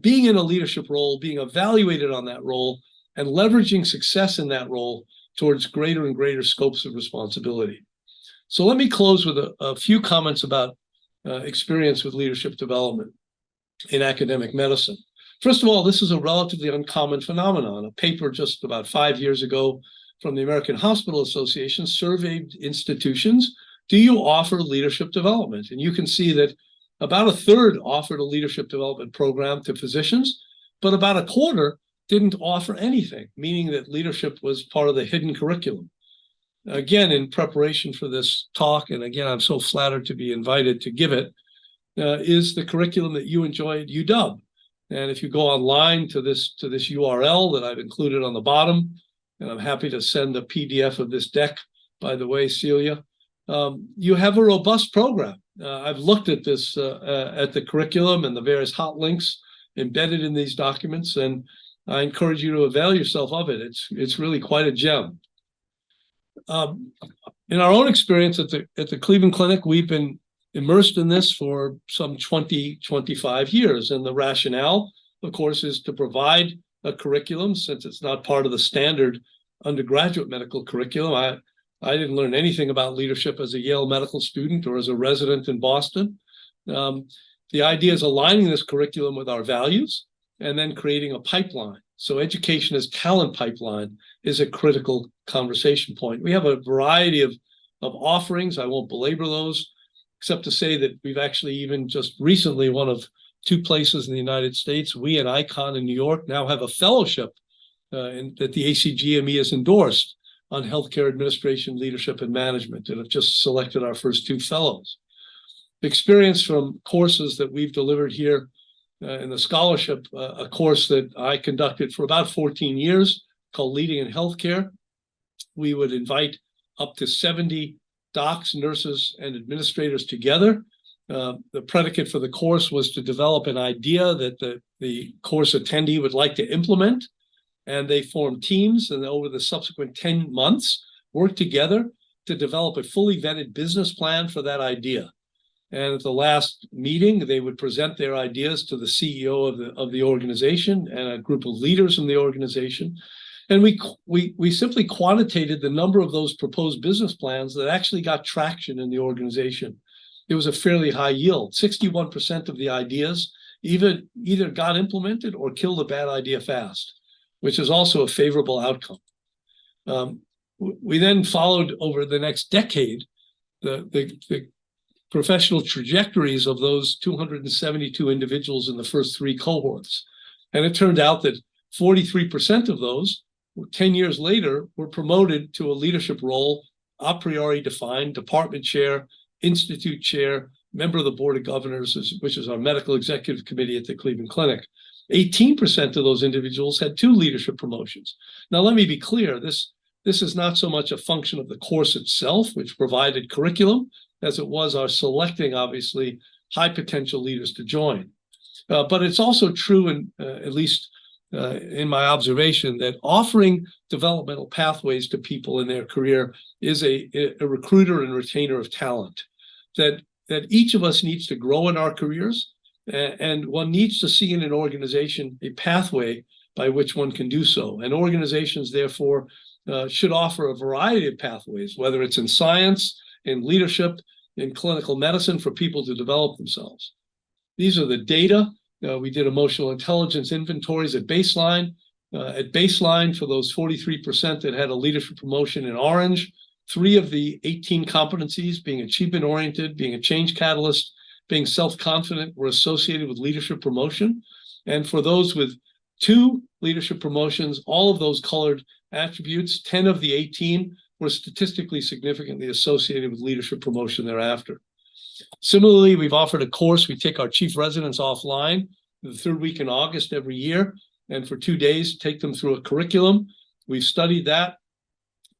being in a leadership role, being evaluated on that role, and leveraging success in that role towards greater and greater scopes of responsibility. So let me close with a few comments about experience with leadership development in academic medicine. First of all, this is a relatively uncommon phenomenon. A paper just about 5 years ago from the American Hospital Association surveyed institutions, do you offer leadership development? And you can see that about a third offered a leadership development program to physicians, but about a quarter didn't offer anything, meaning that leadership was part of the hidden curriculum. Again, in preparation for this talk, and again, I'm so flattered to be invited to give it, is the curriculum that you enjoy at UW. And if you go online to this URL that I've included on the bottom, and I'm happy to send a PDF of this deck, by the way, Celia, you have a robust program. I've looked at this, at the curriculum and the various hot links embedded in these documents, and I encourage you to avail yourself of it. It's really quite a gem. In our own experience at the Cleveland Clinic, we've been immersed in this for some 25 years. And the rationale, of course, is to provide a curriculum, since it's not part of the standard undergraduate medical curriculum. I didn't learn anything about leadership as a Yale medical student or as a resident in Boston. The idea is aligning this curriculum with our values and then creating a pipeline. So education as talent pipeline is a critical conversation point. We have a variety of offerings. I won't belabor those, except to say that we've actually even just recently, one of 2 places in the United States, we and ICON in New York now have a fellowship that the ACGME has endorsed on healthcare administration, leadership, and management, and have just selected our first 2 fellows. Experience from courses that we've delivered here in the scholarship, a course that I conducted for about 14 years called Leading in Healthcare. We would invite up to 70 docs, nurses, and administrators together. The predicate for the course was to develop an idea that the course attendee would like to implement, and they formed teams, and over the subsequent 10 months, worked together to develop a fully vetted business plan for that idea. And at the last meeting, they would present their ideas to the CEO of the organization and a group of leaders in the organization. And we simply quantitated the number of those proposed business plans that actually got traction in the organization. It was a fairly high yield. 61% of the ideas either got implemented or killed a bad idea fast, which is also a favorable outcome. We then followed over the next decade the professional trajectories of those 272 individuals in the first 3 cohorts. And it turned out that 43% of those, 10 years later, were promoted to a leadership role, a priori defined, department chair, institute chair, member of the board of governors, which is our medical executive committee at the Cleveland Clinic. 18% of those individuals had 2 leadership promotions. Now, let me be clear, this is not so much a function of the course itself, which provided curriculum, as it was our selecting, obviously, high potential leaders to join. But it's also true, at least in my observation, that offering developmental pathways to people in their career is a recruiter and retainer of talent. That that each of us needs to grow in our careers, and one needs to see in an organization a pathway by which one can do so. And organizations, therefore, should offer a variety of pathways, whether it's in science, in leadership, in clinical medicine, for people to develop themselves. These are the data. We did emotional intelligence inventories at baseline. At baseline, for those 43% that had a leadership promotion in orange, 3 of the 18 competencies, being achievement-oriented, being a change catalyst, being self-confident, were associated with leadership promotion. And for those with 2 leadership promotions, all of those colored attributes, 10 of the 18, were statistically significantly associated with leadership promotion thereafter. Similarly, we've offered a course. We take our chief residents offline the 3rd week in August every year, and for 2 days, take them through a curriculum. We've studied that,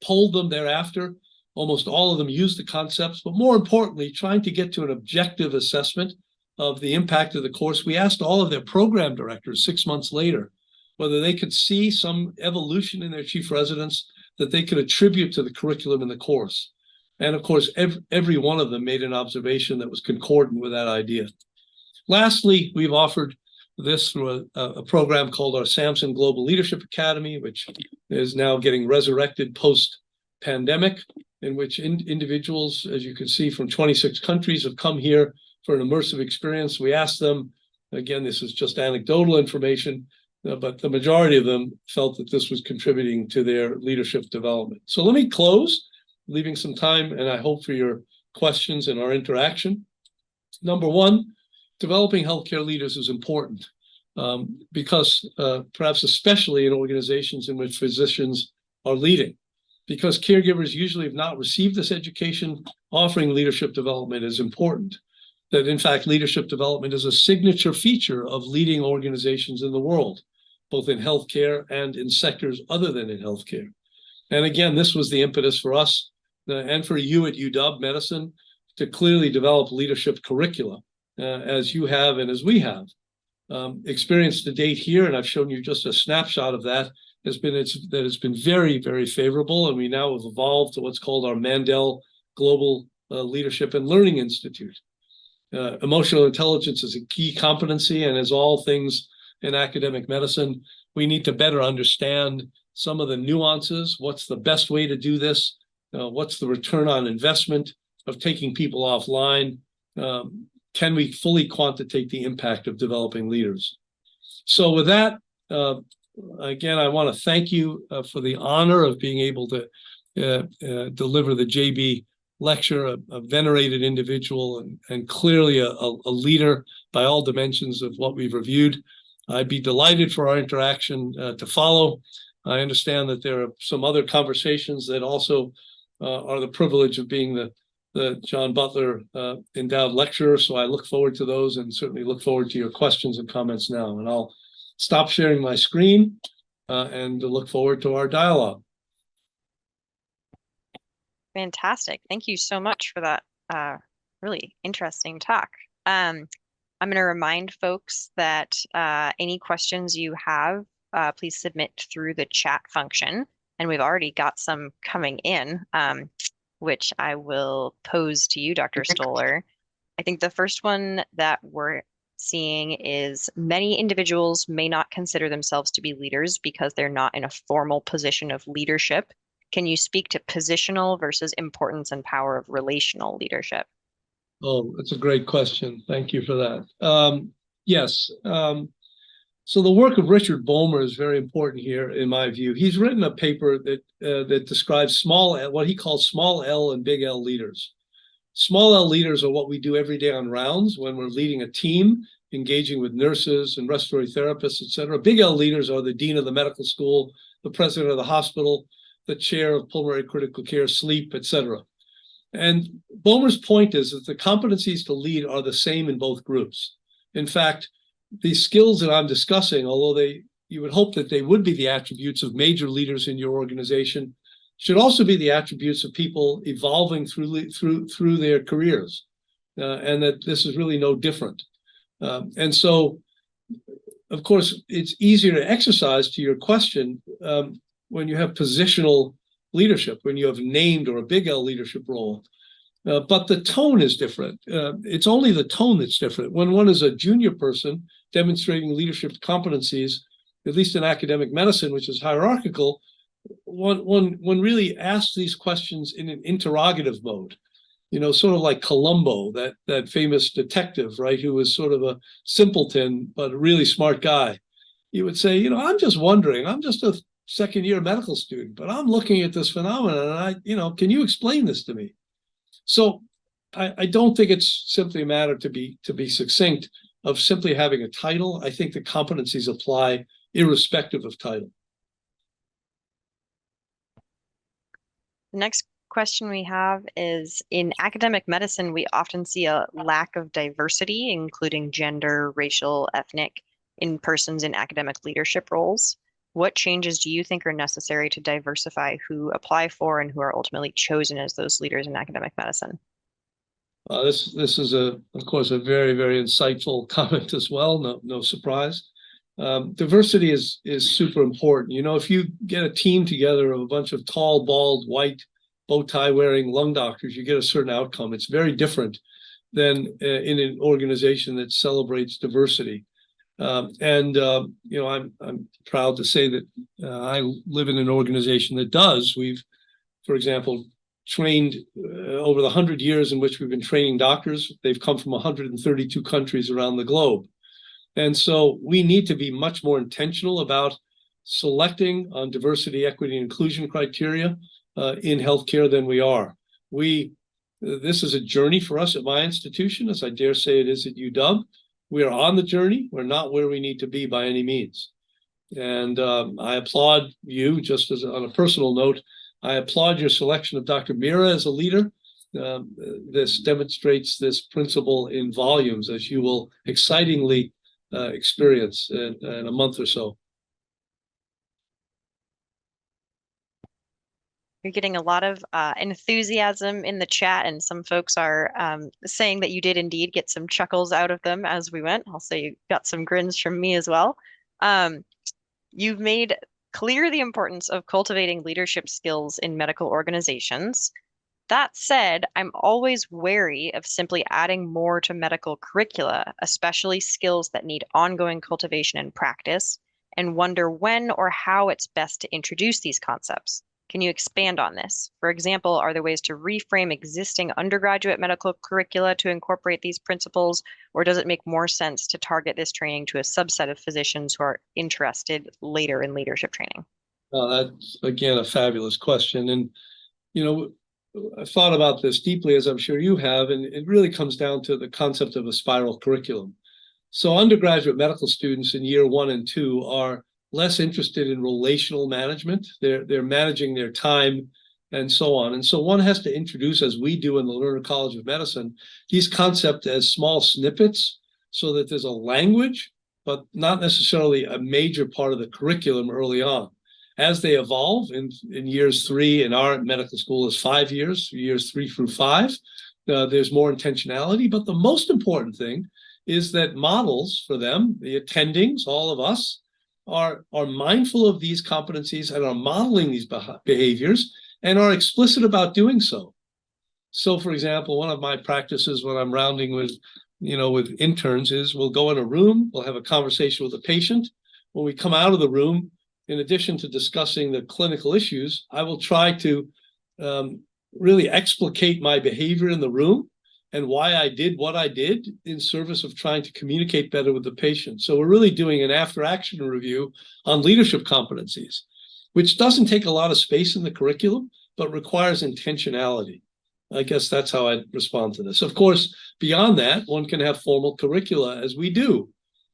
polled them thereafter. Almost all of them used the concepts, but more importantly, trying to get to an objective assessment of the impact of the course. We asked all of their program directors 6 months later whether they could see some evolution in their chief residents that they could attribute to the curriculum in the course. And of course, every one of them made an observation that was concordant with that idea. Lastly, we've offered this through a program called our Samson Global Leadership Academy, which is now getting resurrected post-pandemic, in which individuals, as you can see, from 26 countries have come here for an immersive experience. We asked them, again, this is just anecdotal information, but the majority of them felt that this was contributing to their leadership development. So let me close, leaving some time, and I hope for your questions and our interaction. Number one, developing healthcare leaders is important because perhaps especially in organizations in which physicians are leading, because caregivers usually have not received this education, offering leadership development is important. That in fact, leadership development is a signature feature of leading organizations in the world, both in healthcare and in sectors other than in healthcare. And again, this was the impetus for us and for you at UW Medicine to clearly develop leadership curricula, as you have and as we have. Experience to date here, and I've shown you just a snapshot of that, has been very, very favorable, and we now have evolved to what's called our Mandel Global Leadership and Learning Institute. Emotional intelligence is a key competency, and as all things in academic medicine, we need to better understand some of the nuances. What's the best way to do this? What's the return on investment of taking people offline? Can we fully quantitate the impact of developing leaders? So with that, again, I want to thank you for the honor of being able to deliver the JB lecture, a venerated individual and clearly a leader by all dimensions of what we've reviewed. I'd be delighted for our interaction to follow. I understand that there are some other conversations that also are the privilege of being the John Butler Endowed Lecturer. So I look forward to those and certainly look forward to your questions and comments now. And I'll stop sharing my screen and look forward to our dialogue. Fantastic. Thank you so much for that really interesting talk. I'm going to remind folks that any questions you have, please submit through the chat function. And we've already got some coming in, which I will pose to you, Dr. Stoller. I think the first one that we're seeing is many individuals may not consider themselves to be leaders because they're not in a formal position of leadership. Can you speak to positional versus importance and power of relational leadership? Oh, that's a great question. Thank you for that. Yes. So the work of Richard Boehmer is very important here, in my view. He's written a paper that describes what he calls small L and big L leaders. Small L leaders are what we do every day on rounds when we're leading a team, engaging with nurses and respiratory therapists, et cetera. Big L leaders are the dean of the medical school, the president of the hospital, the chair of pulmonary critical care, sleep, et cetera. And Boehmer's point is that the competencies to lead are the same in both groups. In fact, these skills that I'm discussing, although you would hope that they would be the attributes of major leaders in your organization, should also be the attributes of people evolving through their careers, and that this is really no different. And so, of course, it's easier to exercise, to your question, when you have positional leadership, when you have named or a big L leadership role. But the tone is different. It's only the tone that's different. When one is a junior person demonstrating leadership competencies, at least in academic medicine, which is hierarchical, one really asks these questions in an interrogative mode. Sort of like Columbo, that famous detective, right, who was sort of a simpleton but a really smart guy. You would say, I'm just wondering, I'm just a second-year medical student, but I'm looking at this phenomenon, and can you explain this to me? So I don't think it's simply a matter to be succinct of simply having a title. I think the competencies apply irrespective of title. The next question we have is, in academic medicine, we often see a lack of diversity, including gender, racial, ethnic, in persons in academic leadership roles. What changes do you think are necessary to diversify who apply for and who are ultimately chosen as those leaders in academic medicine? This is, of course, a very, very insightful comment as well. No surprise. Diversity is super important. If you get a team together of a bunch of tall, bald, white, bow tie wearing lung doctors, you get a certain outcome. It's very different than in an organization that celebrates diversity. I'm proud to say that I live in an organization that does. We've, for example, trained over the 100 years in which we've been training doctors. They've come from 132 countries around the globe. And so we need to be much more intentional about selecting on diversity, equity, and inclusion criteria in healthcare than we are. This is a journey for us at my institution, as I dare say it is at UW. We are on the journey. We're not where we need to be by any means. And I applaud you, just as on a personal note, I applaud your selection of Dr. Mira as a leader. This demonstrates this principle in volumes, as you will excitingly experience in a month or so. You're getting a lot of enthusiasm in the chat, and some folks are saying that you did indeed get some chuckles out of them as we went. I'll say you got some grins from me as well. You've made clear the importance of cultivating leadership skills in medical organizations. That said, I'm always wary of simply adding more to medical curricula, especially skills that need ongoing cultivation and practice, and wonder when or how it's best to introduce these concepts. Can you expand on this? For example, are there ways to reframe existing undergraduate medical curricula to incorporate these principles, or does it make more sense to target this training to a subset of physicians who are interested later in leadership training? That's, again, a fabulous question. And, I've thought about this deeply, as I'm sure you have, and it really comes down to the concept of a spiral curriculum. So undergraduate medical students in year 1 and 2 are less interested in relational management. They're managing their time and so on. And so one has to introduce, as we do in the Lerner College of Medicine, these concepts as small snippets so that there's a language, but not necessarily a major part of the curriculum early on. As they evolve in years 3, in our medical school is 5 years, years 3 through 5, there's more intentionality. But the most important thing is that models for them, the attendings, all of us, are mindful of these competencies and are modeling these behaviors and are explicit about doing so. So, for example, one of my practices when I'm rounding with interns is we'll go in a room, we'll have a conversation with a patient. When we come out of the room, in addition to discussing the clinical issues, I will try to really explicate my behavior in the room and why I did what I did in service of trying to communicate better with the patient. So we're really doing an after-action review on leadership competencies, which doesn't take a lot of space in the curriculum, but requires intentionality. I guess that's how I'd respond to this. Of course, beyond that, one can have formal curricula, as we do.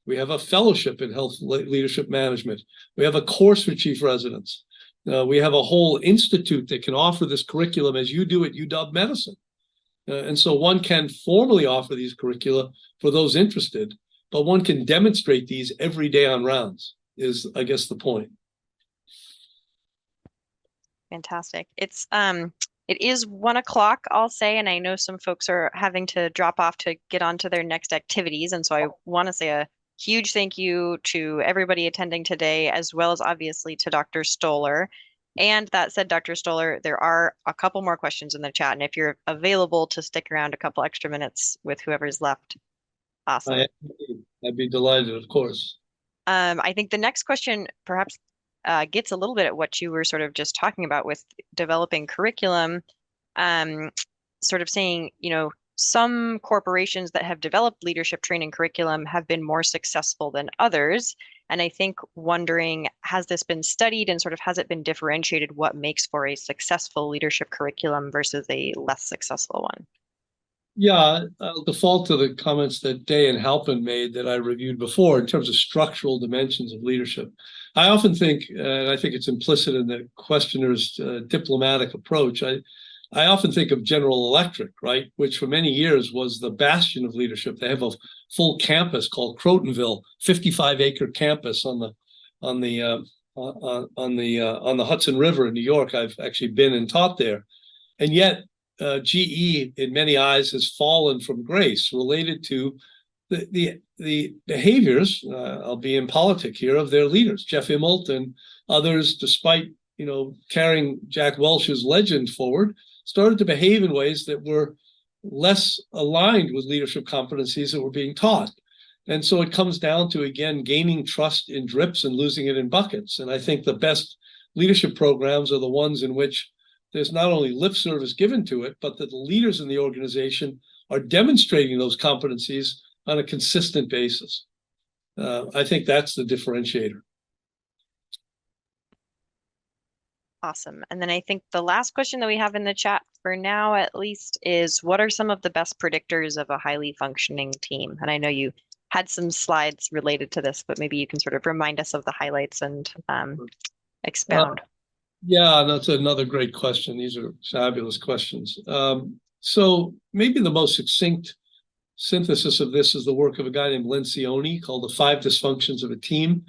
We have a fellowship in health leadership management. We have a course for chief residents. We have a whole institute that can offer this curriculum as you do at UW Medicine. And so one can formally offer these curricula for those interested, but one can demonstrate these every day on rounds is, I guess, the point. Fantastic. It is 1 o'clock, I'll say, and I know some folks are having to drop off to get on to their next activities. And so I want to say a huge thank you to everybody attending today, as well as obviously to Dr. Stoller. And that said, Dr. Stoller, there are a couple more questions in the chat, and if you're available to stick around a couple extra minutes with whoever's left, awesome. I'd be delighted, of course. I think the next question perhaps gets a little bit at what you were sort of just talking about with developing curriculum, sort of saying, some corporations that have developed leadership training curriculum have been more successful than others. And I think wondering, has this been studied and sort of has it been differentiated what makes for a successful leadership curriculum versus a less successful one? Yeah, I'll default to the comments that Day and Halpin made that I reviewed before in terms of structural dimensions of leadership. I often think, and I think it's implicit in the questioner's diplomatic approach, I often think of General Electric, right, which for many years was the bastion of leadership. They have a full campus called Crotonville, 55-acre campus on the Hudson River in New York. I've actually been and taught there, and yet GE, in many eyes, has fallen from grace related to the behaviors, I'll be in politic here, of their leaders. Jeff Immelt and others, despite carrying Jack Welch's legend forward, started to behave in ways that were less aligned with leadership competencies that were being taught. And so it comes down to, again, gaining trust in drips and losing it in buckets. And I think the best leadership programs are the ones in which there's not only lip service given to it, but that the leaders in the organization are demonstrating those competencies on a consistent basis. I think that's the differentiator. Awesome. And then I think the last question that we have in the chat for now, at least, is what are some of the best predictors of a highly functioning team? And I know you had some slides related to this, but maybe you can sort of remind us of the highlights and expound. Yeah, that's another great question. These are fabulous questions. So maybe the most succinct synthesis of this is the work of a guy named Lencioni called The 5 Dysfunctions of a Team.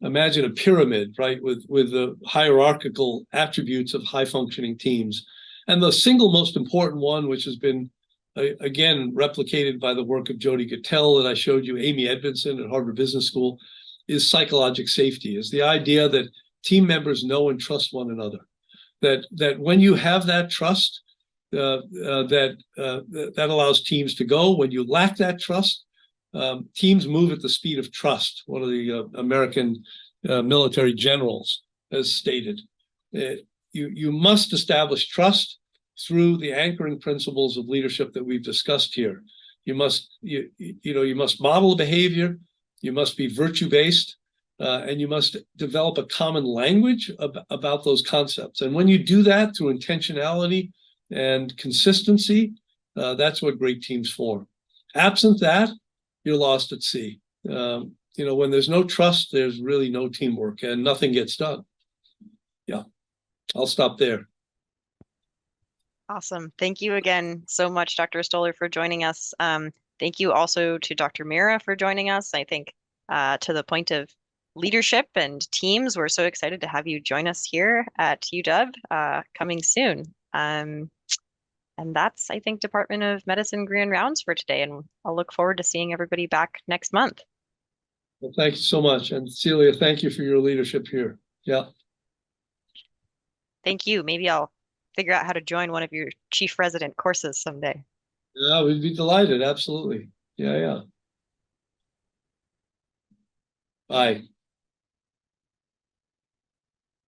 Imagine a pyramid, right, with the hierarchical attributes of high-functioning teams. And the single most important one, which has been, again, replicated by the work of Jody Gattell that I showed you, Amy Edmondson at Harvard Business School, is psychologic safety, is the idea that team members know and trust one another. That when you have that trust, that allows teams to go. When you lack that trust, teams move at the speed of trust. One of the American military generals has stated. You must establish trust through the anchoring principles of leadership that we've discussed here. You must model behavior. You must be virtue-based. And you must develop a common language about those concepts. And when you do that through intentionality and consistency, that's what great teams form. Absent that, you're lost at sea. When there's no trust, there's really no teamwork and nothing gets done. Yeah, I'll stop there. Awesome. Thank you again so much, Dr. Stoller, for joining us. Thank you also to Dr. Mira for joining us. I think to the point of leadership and teams, we're so excited to have you join us here at UW coming soon. And that's, I think, Department of Medicine Grand Rounds for today. And I'll look forward to seeing everybody back next month. Well, thank you so much. And Celia, thank you for your leadership here. Yeah. Thank you. Maybe I'll figure out how to join one of your chief resident courses someday. Yeah, we'd be delighted. Absolutely. Yeah. Bye.